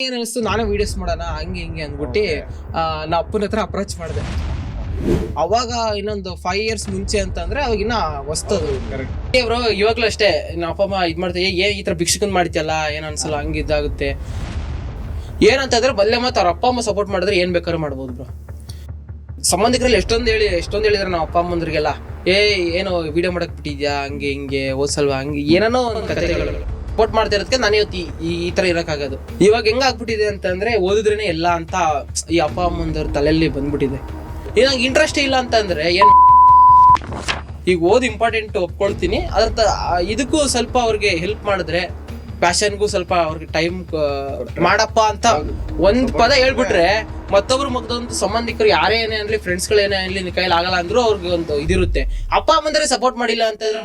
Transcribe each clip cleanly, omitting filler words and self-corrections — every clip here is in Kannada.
ಏನ್ ಅನಿಸ್ತು, ನಾನೇ ವಿಡಿಯೋಸ್ ಮಾಡೋಣ ಹಂಗೆ ಹಿಂಗೆ ಅಂದ್ಬಿಟ್ಟು ನಾ ಅಪ್ಪನ ಹತ್ರ ಅಪ್ರೋಚ್ ಮಾಡಿದೆ. ಅವಾಗ ಇನ್ನೊಂದು 5 years ಮುಂಚೆ ಅಂತಂದ್ರೆ ಅವಾಗಿನ್ನ ಹೊಸ್ತದು. ಬ್ರೋ ಇವಾಗ್ಲೂ ಅಷ್ಟೇ ನಮ್ಮ ಅಪ್ಪ ಅಮ್ಮ ಇದ್ ಮಾಡ್ತಾರೆ, ಏನ್ ಈ ತರ ಭಿಕ್ಷಕನ್ ಮಾಡ್ತಿಯಲ್ಲ ಏನ್ ಅನ್ಸಲ್ಲ, ಹಂಗ ಇದಾಗುತ್ತೆ ಏನಂತಂದ್ರೆ ಬಲ್ಲೆ ಮತ್ತೆ ಅವ್ರ ಅಪ್ಪ ಅಮ್ಮ ಸಪೋರ್ಟ್ ಮಾಡಿದ್ರೆ ಏನ್ ಬೇಕಾದ್ರೂ ಮಾಡ್ಬೋದು ಬ್ರೋ. ಸಂಬಂಧಿಕರಲ್ಲಿ ಎಷ್ಟೊಂದು ಹೇಳಿದ್ರೆ ನಮ್ಮ ಅಪ್ಪ ಅಮ್ಮಂದ್ರಿಗೆಲ್ಲ ಏನೋ ವಿಡಿಯೋ ಮಾಡಕ್ ಬಿಟ್ಟಿದ್ಯಾ ಹಂಗೆ ಹಿಂಗೆ ಓದ್ಸಲ್ವಾ ಹಂಗೆ ಏನೇನೋ ಕಥೆಗಳು ಸಪೋರ್ಟ್ ಮಾಡ್ತಾ ಇರೋದಕ್ಕೆ ನಾನು ಇವತ್ತು ಈ ತರ ಇರಕ್ಕಾಗೋದು. ಇವಾಗ ಹೆಂಗ ಆಗ್ಬಿಟ್ಟಿದೆ ಅಂತಂದ್ರೆ ಓದಿದ್ರೇನೆ ಎಲ್ಲ ಅಂತ ಈ ಅಪ್ಪ ಅಮ್ಮಂದವ್ರ ತಲೆಯಲ್ಲಿ ಬಂದ್ಬಿಟ್ಟಿದೆ. ಈಗ ನಂಗೆ ಇಂಟ್ರೆಸ್ಟ್ ಇಲ್ಲ ಅಂತಂದ್ರೆ ಏನ್, ಈಗ ಓದ್ ಇಂಪಾರ್ಟೆಂಟ್ ಒಪ್ಕೊಳ್ತೀನಿ, ಅದ್ರ ಇದಕ್ಕೂ ಸ್ವಲ್ಪ ಅವ್ರಿಗೆ ಹೆಲ್ಪ್ ಮಾಡಿದ್ರೆ, ಪ್ಯಾಷನ್ಗೂ ಸ್ವಲ್ಪ ಅವ್ರಿಗೆ ಟೈಮ್ ಮಾಡಪ್ಪ ಅಂತ ಒಂದ್ ಪದ ಹೇಳ್ಬಿಟ್ರೆ ಮತ್ತೊಬ್ರು ಮಗದೊಂದು ಸಂಬಂಧಿಕರು ಯಾರೇ ಏನೇ ಅನ್ಲಿ, ಫ್ರೆಂಡ್ಸ್ಗಳೇನೇ ಅನ್ಲಿ, ನಿನ್ ಕೈಲಿ ಆಗಲ್ಲ ಅಂದ್ರೂ ಅವ್ರಿಗೆ ಒಂದು ಇದಿರುತ್ತೆ. ಅಪ್ಪ ಅಮ್ಮಂದ್ರೆ ಸಪೋರ್ಟ್ ಮಾಡಿಲ್ಲ ಅಂತಂದ್ರೆ.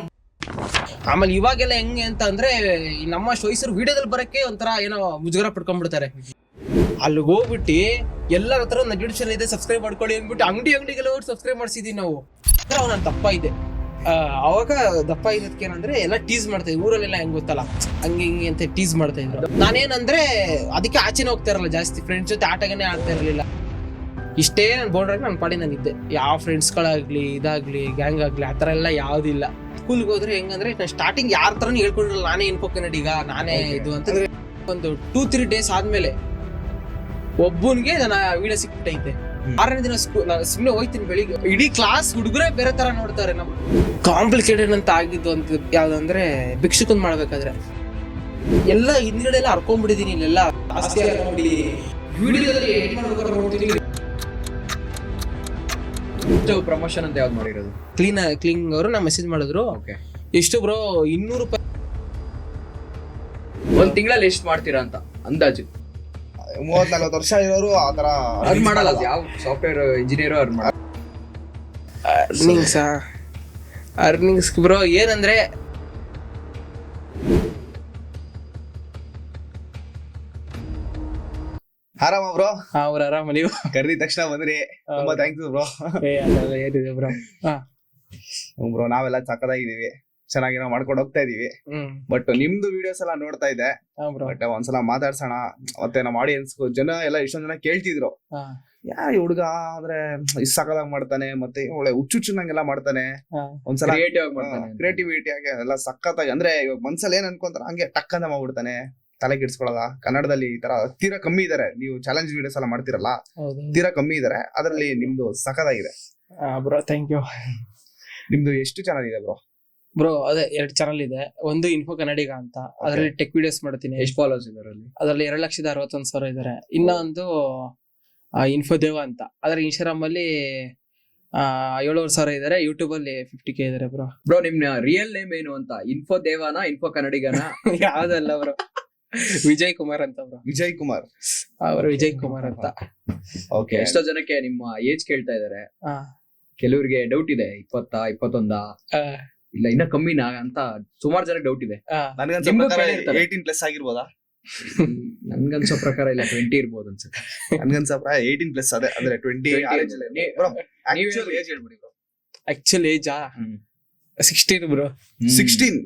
ಆಮೇಲೆ ಇವಾಗೆಲ್ಲ ಹೆಂಗೆ ಅಂತ ಅಂದ್ರೆ ನಮ್ಮ ವಯಸ್ಸರು ವಿಡಿಯೋದಲ್ಲಿ ಬರಕ್ಕೆ ಒಂಥರ ಏನೋ ಮುಜುಗರ ಪಡ್ಕೊಂಡ್ಬಿಡ್ತಾರೆ. ಅಲ್ಲಿಗೆ ಹೋಗ್ಬಿಟ್ಟು ಎಲ್ಲರ ಹತ್ರ ನಟಿಷನ್ ಇದೆ ಸಬ್ಸ್ಕ್ರೈಬ್ ಮಾಡ್ಕೊಳ್ಳಿ ಅಂದ್ಬಿಟ್ಟು ಅಂಗಡಿಗೆಲ್ಲ ಹೋಗಿ ಸಬ್ಸ್ಕ್ರೈಬ್ ಮಾಡಿಸಿದೀನಿ ನಾವು. ನಾನು ದಪ್ಪ ಇದೆ, ಅವಾಗ ದಪ್ಪ ಇರೋದಕ್ಕೆ ಏನಂದ್ರೆ ಎಲ್ಲ ಟೀಸ್ ಮಾಡ್ತಾ ಇದ್ವಿ ಊರಲ್ಲೆಲ್ಲ, ಹೆಂಗ್ ಗೊತ್ತಲ್ಲ ಹಂಗೆ ಹಿಂಗೆ ಅಂತ ಟೀಸ್ ಮಾಡ್ತಾ ಇದ್ರು. ನಾನೇನಂದ್ರೆ ಅದಕ್ಕೆ ಆಚೆನೆ ಹೋಗ್ತಾ ಇರಲ್ಲ ಜಾಸ್ತಿ, ಫ್ರೆಂಡ್ಸ್ ಜೊತೆ ಆಟಗನೇ ಆಡ್ತಾ ಇರಲಿಲ್ಲ. ಇಷ್ಟೇ ನಾನು ಬೋರ್ಡ್ರಾಗ ನನ್ನ ಪಾಡಿ ನಾನಿದ್ದೆ. ಯಾವ ಫ್ರೆಂಡ್ಸ್ಗಳಾಗ್ಲಿ ಇದಾಗ್ಲಿ ಗ್ಯಾಂಗ್ ಆಗ್ಲಿ ಆ ಥರ ಎಲ್ಲ ಯಾವುದಿಲ್ಲ. ಸ್ಕೂಲ್ಗೆ ಹೋದ್ರೆ ಹೆಂಗಂದ್ರೆ ನಾನು ಸ್ಟಾರ್ಟಿಂಗ್ ಯಾರ ಥರನೂ ಹೇಳ್ಕೊಂಡಿರಲ್ಲ, ನಾನೇ ಇನ್ಫೋ ಕನ್ನಡಿಗ ನಾನೇ ಇದು ಅಂತ. ಒಂದು 2-3 days ಆದ್ಮೇಲೆ ಒಬ್ಬನಿಗೆ ನನ್ನ ವಿಡಿಯೋ ಸಿಕ್ಬಿಟ್ಟೈತೆ. 6ನೇ ದಿನ ನಾನು ಸುಮ್ಮನೆ ಹೋಗ್ತೀನಿ ಬೆಳಿಗ್ಗೆ, ಇಡೀ ಕ್ಲಾಸ್ ಹುಡುಗರೇ ಬೇರೆ ತರ ನೋಡ್ತಾರೆ. ನಮ್ ಕಾಂಪ್ಲಿಕೇಟೆಡ್ ಅಂತ ಆಗಿದ್ದು ಅಂತ ಯಾವ್ದಂದ್ರೆ ಭಿಕ್ಷುಕನ್ ಮಾಡ್ಬೇಕಾದ್ರೆ ಎಲ್ಲ ಹಿಂದ್ಗಡೆ ಎಲ್ಲ ಹರ್ಕೊಂಡ್ಬಿಟ್ಟಿದೀನಿ. ಇಲ್ಲೆಲ್ಲ ಪ್ರಮೋಷನ್ ಅಂತ ಯಾವ್ದು ಮಾಡಿರೋದು? ಕ್ಲೀನ್ ಅವರು ನಾ ಮೆಸೇಜ್ ಮಾಡಿದ್ರು, ಎಷ್ಟು ಬ್ರೋ 200 ರೂಪಾಯಿ ಒಂದ್ ತಿಂಗಳಲ್ಲಿ ಎಷ್ಟು ಮಾಡ್ತೀರಾ ಅಂತ ಅಂದಾಜು? 30-40 ವರ್ಷ ಇರೋರು ಆತರ ಅರ್ನ್ ಮಾಡಲ್ಲ. ಯಾವ ಸಾಫ್ಟ್ವೇರ್ ಇಂಜಿನಿಯರ್ ಅರ್ನ್ ಮಾಡಲ್ಲ. ಅರ್ನಿಂಗ್ಸ್ ಬ್ರೋ ಏನಂದ್ರೆ ಆರಾಮ ಬ್ರೋ? ಅವ್ರ ಆರಾಮ, ನೀವು ಕರೆದಿದ ತಕ್ಷಣ ಬಂದ್ರಿ, ತುಂಬಾ ಥ್ಯಾಂಕ್ಸ್ ಬ್ರೋ. ಏನಿದೆ ಬ್ರೋ, ಬ್ರೋ ನಾವೆಲ್ಲ ಸಕ್ಕದಾಗಿದೀವಿ, ಚೆನ್ನಾಗಿ ನಾವು ಮಾಡ್ಕೊಂಡು ಹೋಗ್ತಾ ಇದೀವಿ. ಬಟ್ ನಿಮ್ದು ವಿಡಿಯೋಸ್ ಎಲ್ಲ ನೋಡ್ತಾ ಇದ್ದೆ, ಬಟ್ ಒಂದ್ಸಲ ಮಾತಾಡ್ಸೋಣ. ಮತ್ತೆ ನಮ್ಮ ಆಡಿಯನ್ಸ್ ಜನ ಎಲ್ಲ ಎಷ್ಟೊಂದ್ ಜನ ಕೇಳ್ತಿದ್ರು, ಹುಡುಗ ಅಂದ್ರೆ ಇಷ್ಟ ಸಕ್ಕದಾಗಿ ಮಾಡ್ತಾನೆ, ಮತ್ತೆ ಒಳ್ಳೆ ಹುಚ್ಚುಚ್ಚುನಂಗೆಲ್ಲ ಮಾಡ್ತಾನೆ, ಒಂದ್ಸಲ ಕ್ರಿಯೇಟಿವಿಟಿ ಆಗಿ ಎಲ್ಲ ಸಕ್ಕತ್ತಾಗಿ, ಅಂದ್ರೆ ಇವಾಗ ಮನ್ಸಲ್ಲಿ ಏನ್ ಅನ್ಕೊಂತಾರ ಹಂಗೆ ಟಕ್ ಅಂತ ಮಾಡ್ಬಿಡ್ತಾನೆ, ತಲೆ ಕೆಡ್ಸ್ಕೊಳಲ್ಲ. ಕನ್ನಡದಲ್ಲಿ ಈ ತರ ತೀರಾ ಕಮ್ಮಿ ಇದಾರೆ, ನೀವು ಚಾಲೆಂಜ್ ವಿಡಿಯೋಸ್ ಎಲ್ಲ ಮಾಡ್ತಿರಲ್ಲ ತೀರಾ ಕಮ್ಮಿ ಇದಾರೆ, ಅದ್ರಲ್ಲಿ ನಿಮ್ದು ಸಕ್ಕದಾಗಿದೆ ಬ್ರೋ. Thank you. ನಿಮ್ದು ಎಷ್ಟು ಚಾನಲ್ ಇದೆ ಬ್ರೋ? ಬ್ರೋ ಅದೇ 2 ಚಾನಲ್ ಇದೆ. ಒಂದು ಇನ್ಫೋ ಕನ್ನಡಿಗ ಅಂತ, ಅದರಲ್ಲಿ ಟೆಕ್ ವಿಡಿಯೋಸ್ ಮಾಡ್ತೀನಿ. ಎಷ್ಟು ಫಾಲೋವರ್ಸ್ ಇದಾರೆ ಅದರಲ್ಲಿ 2,61,000 ಇದಾರೆ. ಇನ್ನೊಂದು ಇನ್ಫೋದೇವ ಅಂತ, ಅದ್ರ ಇನ್ಸ್ಟಾಗ್ರಾಮ್ ಅಲ್ಲಿ 7,000 ಇದಾರೆ. ಯೂಟ್ಯೂಬ್ ಅಲ್ಲಿ 50K ಇದಾರೆ ಬ್ರೋ. ಬ್ರೋ ನಿಮ್ ರಿಯಲ್ ನೇಮ್ ಏನು ಅಂತ? ಇನ್ಫೋ ದೇವಾನ, ಇನ್ಫೋ ಕನ್ನಡಿಗನ? ಯಾವ್ದಲ್ಲ ಬ್ರೋ, ವಿಜಯ್ ಕುಮಾರ್ ಅಂತ ಬ್ರೋ. ವಿಜಯ್ ಕುಮಾರ್ ಅವರು ವಿಜಯ್ ಕುಮಾರ್ ಅಂತ. ಓಕೆ. ಎಷ್ಟೋ ಜನಕ್ಕೆ ನಿಮ್ಮ ಏಜ್ ಕೇಳ್ತಾ ಇದಾರೆ, ಕೆಲವರಿಗೆ ಡೌಟ್ ಇದೆ, 20, 21 ಇಲ್ಲ ಇನ್ನ ಕಮ್ಮಿನಾ ಅಂತ ಸುಮಾರು ಜನಕ್ಕೆ ಡೌಟ್ ಇದೆ. 18+ ಆಗಿರ್ಬೋದಾ? ನನ್ಗನ್ಸೋ ಪ್ರಕಾರ ಇಲ್ಲ 20 ಇರ್ಬೋದು ಅನ್ಸುತ್ತೆ. ನನ್ಗನ್ಸೋ ಪ್ರಕಾರ 18+ ಅದೇ ಅಂದ್ರೆ 20. Actually age 16 bro. 16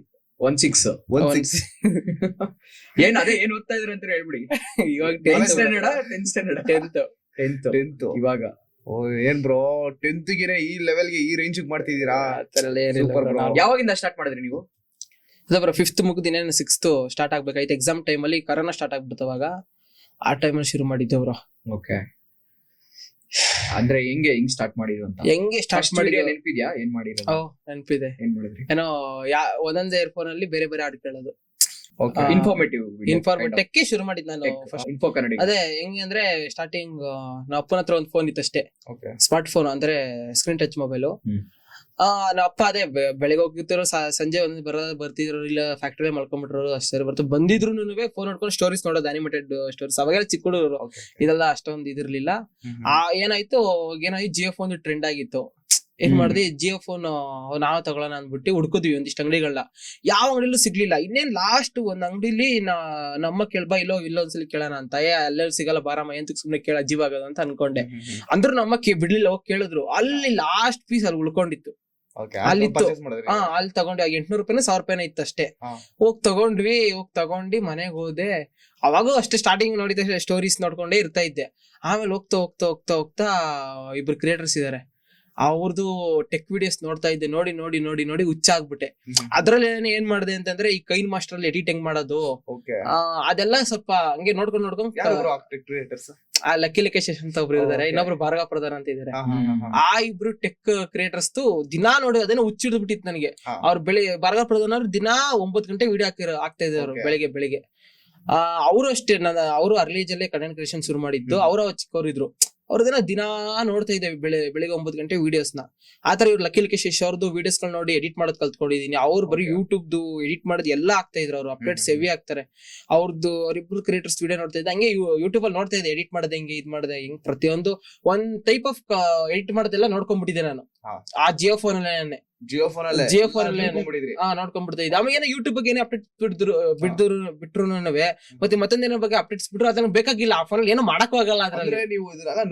ಏನ್ ಅದೇ ಏನ್ ಓದ್ತಾ ಇದ್ರಿ ಅಂತ ಹೇಳ್ಬಿಡಿ. ಇವಾಗ 10th ಇವಾಗ. ಏನ್ ಬ್ರೋ 10th ಗೆ ಈ ಲೆವೆಲ್ಗೆ ಈ ರೇಂಜ್ ಮಾಡ್ತಿದ್ದೀರಾ? ಯಾವಾಗಿಂದ ಸ್ಟಾರ್ಟ್ ಮಾಡಿದ್ರಿ ನೀವು? ಅದೇ ಬ್ರೋ 5th ಮುಗಿದಿನ 6th ಸ್ಟಾರ್ಟ್ ಆಗ್ಬೇಕಾಯ್ತು. ಎಕ್ಸಾಮ್ ಟೈಮ್ ಅಲ್ಲಿ ಕರೋನಾ ಸ್ಟಾರ್ಟ್ ಆಗ್ಬಿಡ್ತವಾಗ ಆ ಟೈಮಲ್ಲಿ ಶುರು ಮಾಡಿದ್ದೆ ಬ್ರೋ. ಓಕೆ. ಅಂದ್ರೆ ಹಿಂಗ್ ಸ್ಟಾರ್ಟ್ ಮಾಡಿದ್ರು ಅಂತ? ಹೆಂಗೆ ಸ್ಟಾರ್ಟ್ ಮಾಡಿ ನೆನಪಿದ್ಯಾ? ಏನ್ ಮಾಡಿದ್ರು? ನೆನಪಿದೆ. ಏನ್ ಮಾಡಿದ್ರಿ? ಏನೋ ಒಂದೊಂದೇ ಇಯರ್ಫೋನ್ ಅಲ್ಲಿ ಬೇರೆ ಬೇರೆ ಹಾಡು ಕೇಳೋದು. ಇನ್ಫಾರ್ಮೇಟಿವ್ ಟೆಕ್ಕೆ ಶುರು ಮಾಡಿದ್ ನಾನು ಫಸ್ಟ್. ಇನ್ಫೋ ಕನ್ನಡ. ಅದೇ ಹೆಂಗೆ ಅಂದ್ರೆ ಸ್ಟಾರ್ಟಿಂಗ್ ನಮ್ಮ ಅಪ್ಪನ ಹತ್ರ ಒಂದು ಫೋನ್ ಇತ್ತಷ್ಟೇ, ಸ್ಮಾರ್ಟ್ ಫೋನ್ ಅಂದ್ರೆ ಸ್ಕ್ರೀನ್ ಟಚ್ ಮೊಬೈಲು. ನಮ್ಮ ಅಪ್ಪ ಅದೇ ಬೆಳಗ್ಗೆ ಹೋಗಿದ್ರು, ಸಂಜೆ ಬರ್ತಿದ್ರು, ಇಲ್ಲ ಫ್ಯಾಕ್ಟರಿ ಮಲ್ಕೊಂಡ್ಬಿಟ್ರು, ಅಷ್ಟೇ ಬರ್ತು. ಬಂದಿದ್ರು ಫೋನ್ ನೋಡ್ಕೊಂಡು ಸ್ಟೋರೀಸ್ ನೋಡೋದು, ಅನಿಮೇಟೆಡ್ ಸ್ಟೋರೀಸ್. ಅವಾಗೆಲ್ಲ ಚಿಕ್ಕ ಹುಡುಗರು, ಇದೆಲ್ಲ ಅಷ್ಟೊಂದು ಇದಿರ್ಲಿಲ್ಲ. ಏನಾಯ್ತು ಜಿಯೋ ಫೋನ್ ಟ್ರೆಂಡ್ ಆಗಿತ್ತು. ಏನ್ ಮಾಡ್ದಿ, ಜಿಯೋ ಫೋನ್ ನಾವ್ ತಗೊಳ್ಳೋಣ ಅಂದ್ಬಿಟ್ಟು ಹುಡ್ಕುದ್ವಿ ಒಂದಿಷ್ಟು ಅಂಗಡಿಗಳನ್ನ. ಯಾವ ಅಂಗಡಿಲೂ ಸಿಗ್ಲಿಲ್ಲ. ಇನ್ನೇನ್ ಲಾಸ್ಟ್ ಒಂದ್ ಅಂಗಡಿಲಿ ನಮ್ಮ ಕೇಳ್ಬಾ ಇಲ್ಲೊಂದ್ಸಲಿ ಕೇಳೋಣ ಅಂತ, ಅಲ್ಲೆಲ್ಲ ಸಿಗಲ್ಲ ಬಾರಮ್ಮ ಎಂತಕ್ ಸುಮ್ನೆ ಕೇಳ ಜೀವ ಆಗೋದು ಅಂತ ಅನ್ಕೊಂಡೆ. ಅಂದ್ರೂ ನಮ್ಮ ಬಿಡ್ಲಿಲ್ಲ, ಹೋಗಿ ಕೇಳಿದ್ರು. ಅಲ್ಲಿ ಲಾಸ್ಟ್ ಪೀಸ್ ಅಲ್ಲಿ ಉಳ್ಕೊಂಡಿತ್ತು. ಅಲ್ಲಿತ್ತು. ಅಲ್ಲಿ ತಗೊಂಡು 800 ರೂಪಾಯಿನ 1000 ರೂಪಾಯಿನ ಇತ್ತು ಅಷ್ಟೇ. ಹೋಗ್ ತಗೊಂಡು ಮನೆಗೆ ಹೋದೆ. ಅವಾಗೂ ಅಷ್ಟೇ ಸ್ಟಾರ್ಟಿಂಗ್ ನೋಡಿದ ಸ್ಟೋರೀಸ್ ನೋಡ್ಕೊಂಡೇ ಇರ್ತಾ ಇದ್ದೆ. ಆಮೇಲೆ ಹೋಗ್ತಾ ಇಬ್ರು ಕ್ರಿಯೇಟರ್ಸ್ ಇದಾರೆ, ಅವ್ರದ್ದು ಟೆಕ್ ವಿಡಿಯೋಸ್ ನೋಡ್ತಾ ಇದ್ದೆ. ನೋಡಿ ಹುಚ್ಚಾಗ್ಬಿಟ್ಟೆ. ಅದ್ರಲ್ಲಿ ಏನ್ ಮಾಡಿದೆ ಅಂತಂದ್ರೆ ಈ ಕೈನ್ ಮಾಸ್ಟರ್ ಅಲ್ಲಿ ಎಡಿಟ್ ಹೆಂಗ್ ಮಾಡೋದು ಅದೆಲ್ಲ ಸ್ವಲ್ಪ ಹಂಗೆ ನೋಡ್ಕೊಂಡು ಲಕ್ಕಿ ಲಕೇಶ್ ಅಂತ ಒಬ್ರು ಇದಾರೆ, ಇನ್ನೊಬ್ರು ಭಾರ್ಗವ ಪ್ರಧಾನ್ ಅಂತ ಇದಾರೆ. ಆ ಇಬ್ರು ಟೆಕ್ ಕ್ರಿಯೇಟರ್ಸ್ ದಿನಾ ನೋಡಿ ಅದೇನೋ ಹುಚ್ಚಿಡ್ದು ಬಿಟ್ಟಿತ್ತು ನನಗೆ. ಅವ್ರು ಭಾರ್ಗವ ಪ್ರಧಾನ್ ಅವ್ರು ದಿನಾ 9 ಗಂಟೆ ವಿಡಿಯೋ ಆಗ್ತಾ ಇದ್ರು ಬೆಳಿಗ್ಗೆ. ಅವರು ಅಷ್ಟೇ, ಅವರು ಅರ್ಲಿ ಏಜ್ ಅಲ್ಲೇ ಕಂಟೆಂಟ್ ಕ್ರಿಯೇಷನ್ ಶುರು ಮಾಡಿದ್ದು. ಅವರು ಚಿಕ್ಕವ್ರು ಇದ್ರು. ಅವ್ರದನ್ನ ದಿನಾ ನೋಡ್ತಾ ಇದ್ದೇವೆ ಬೆಳಿಗ್ಗೆ 9 ಗಂಟೆ ವಿಡಿಯೋಸ್ ನ. ಆತರ ಇವ್ರು ಲಕ್ಕಿ ಲಕೇಶ್ ಅವ್ರದ್ದು ವಿಡಿಯೋಸ್ ಗಳು ನೋಡಿ ಎಡಿಟ್ ಮಾಡೋದ್ ಕಲ್ತ್ಕೊಂಡಿದೀನಿ. ಅವ್ರು ಬರೀ ಯೂಟ್ಯೂಬ್ ಎಡಿಟ್ ಮಾಡೋದು ಎಲ್ಲ ಆಗ್ತಾ ಇದ್ರು. ಅವ್ರು ಅಪ್ಡೇಟ್ಸ್ ಹೆವಿ ಆಗ್ತಾರೆ. ಅವ್ರಿಬ್ರು ಕ್ರಿಯೇಟರ್ಸ್ ವಿಡಿಯೋ ನೋಡ್ತಾ ಇದ್ದೆ. ಹಂಗೆ ಯೂಟ್ಯೂಬ್ ಅಲ್ಲಿ ನೋಡ್ತಾ ಇದ್ದೆ, ಎಡಿಟ್ ಮಾಡೋದು ಹೆಂಗೆ, ಇದ್ ಮಾಡೋದು ಹೆಂಗ್, ಪ್ರತಿಯೊಂದು ಒಂದ್ ಟೈಪ್ ಆಫ್ ಎಡಿಟ್ ಮಾಡೋದೆಲ್ಲ ನೋಡ್ಕೊಂಡ್ಬಿಟ್ಟಿದ್ದೆ ನಾನು ಆ ಜಿಯೋ ಫೋನ್ ಅಲ್ಲೇ ನೋಡ್ಕೊಂಡ್ಬಿಡ್ತಾ ಇದ್ದೆ. ಆಮೇಲೆ ಏನೋ ಯೂಟ್ಯೂಬ್ ಬಗ್ಗೆ ಏನೋ ಅಪ್ಡೇಟ್ ಬಿಟ್ರು ಮತ್ತೆ ಮತ್ತೊಂದೇನೋ ಬಗ್ಗೆ ಅಪ್ಡೇಟ್ಸ್ ಬಿಟ್ರು ಅದನ್ನ ಬೇಕಾಗಿಲ್ಲ. ಆ ಫೋನ್ ಏನೋ ಮಾಡಕ್ಕೂ ಆಗಲ್ಲ. ಅದ್ರಲ್ಲಿ ನೀವು ಇದನ್ನೆಲ್ಲ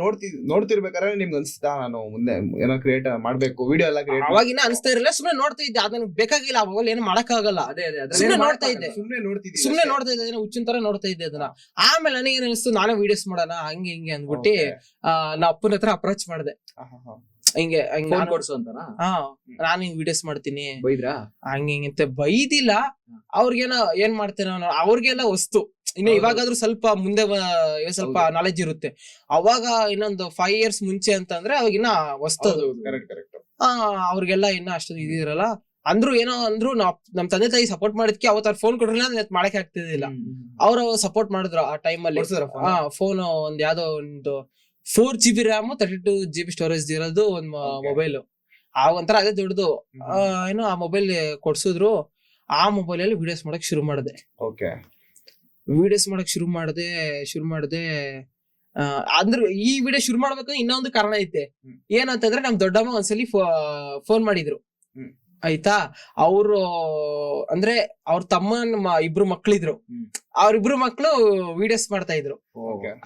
ನೋಡ್ತಿರ್ಬೇಕಾದ್ರೆ ನಿಮ್ಗೆ ಅನ್ಸ್ತಾ ನಾನು ಮುಂದೆ ಏನೋ ಕ್ರಿಯೇಟ್ ಮಾಡ್ಬೇಕು, ವಿಡಿಯೋ ಎಲ್ಲ ಕ್ರಿಯೇಟ್ ಅವಾಗಿನ ಅನ್ಸ್ತಾ ಇರಲಿಲ್ಲ. ಸುಮ್ನೆ ನೋಡ್ತಾ ಇದ್ದೆ, ಅದನ್ನ ಬೇಕಾಗಿಲ್ಲ. ಅವಾಗ ಏನು ಮಾಡಕ್ಕಾಗಲ್ಲ. ಸುಮ್ನೆ ನೋಡ್ತಾ ಇದ್ದೆ ಏನೋ ಹುಚ್ಚಿನ ತರ ನೋಡ್ತಾ ಇದ್ದೆ ಅದನ್ನ. ಆಮೇಲೆ ನನಗೆ ಏನ್ ಅನಿಸ್ತು, ನಾನೇ ವಿಡಿಯೋಸ್ ಮಾಡೋಣ ಹಂಗೆ ಹಿಂಗೆ ಅಂದ್ಬಿಟ್ಟು ನಾ ಅಪ್ಪನ ಹತ್ರ ಅಪ್ರೋಚ್ ಮಾಡಿದೆ. ಹಿಂಗೆ ನಾನು ಹಿಂಗ್ ವಿಡಿಯೋಸ್ ಮಾಡ್ತೀನಿ ಹಂಗೆ ಹಿಂಗಂತೆ ಬೈದಿಲ್ಲ. ಅವ್ರಿಗೇನೋ ಏನ್ ಮಾಡ್ತೇನೆ ಅವ್ರಿಗೆಲ್ಲ ವಸ್ತು ಇನ್ನು ಇವಾಗಾದ್ರೂ ಸ್ವಲ್ಪ ಮುಂದೆ ಸ್ವಲ್ಪ ನಾಲೆಜ್ ಇರುತ್ತೆ. ಅವಾಗ ಇನ್ನೊಂದು 5 years ಮುಂಚೆ ಅಂತಂದ್ರೆ ಅವಾಗಿನ್ನ ವಸ್ತು ಅವ್ರಿಗೆಲ್ಲ ಇನ್ನ ಅಷ್ಟು ಇದಿರಲ್ಲ. ಏನೋ ಅಂದ್ರು ನಮ್ ತಂದೆ ತಾಯಿ ಸಪೋರ್ಟ್ ಮಾಡಿದ್ಕೆ ಅವತ್ತು ಅವ್ರು ಫೋನ್ ಕೊಡ್ರಲ್ಲ ಮಾಡಕ್ ಆಗ್ತಿದಿಲ್ಲ. ಅವ್ರು ಸಪೋರ್ಟ್ ಮಾಡಿದ್ರು ಆ ಟೈಮ್ ಅಲ್ಲಿ. ಫೋನ್ ಒಂದ್ ಯಾವ್ದೋ ಒಂದು 4GB RAM 32GB ಸ್ಟೋರೇಜ್ ಇರೋದು ಒಂದ್ ಮೊಬೈಲ್. ಆ ಒಂಥರ ಅದೇ ದೊಡ್ಡದು. ಏನೋ ಆ ಮೊಬೈಲ್ ಕೊಡ್ಸಿದ್ರು. ಆ ಮೊಬೈಲ್ ಅಲ್ಲಿ ವಿಡಿಯೋಸ್ ಮಾಡಕ್ ಶುರು ಮಾಡಿದೆ. ಶುರು ಮಾಡಿದೆ ಅಂದ್ರೆ ಈ ವಿಡಿಯೋ ಶುರು ಮಾಡ್ಬೇಕು ಇನ್ನೊಂದು ಕಾರಣ ಐತೆ. ಏನಂತಂದ್ರೆ ನಮ್ ದೊಡ್ಡಮ್ಮ ಒಂದ್ಸಲಿ ಫೋನ್ ಮಾಡಿದ್ರು ಆಯ್ತಾ. ಅವ್ರು ಅಂದ್ರೆ ಅವ್ರ ತಮ್ಮ ಇಬ್ರು ಮಕ್ಳಿದ್ರು. ಅವ್ರಿಬ್ರು ಮಕ್ಳು ವಿಡಿಯೋಸ್ ಮಾಡ್ತಾ ಇದ್ರು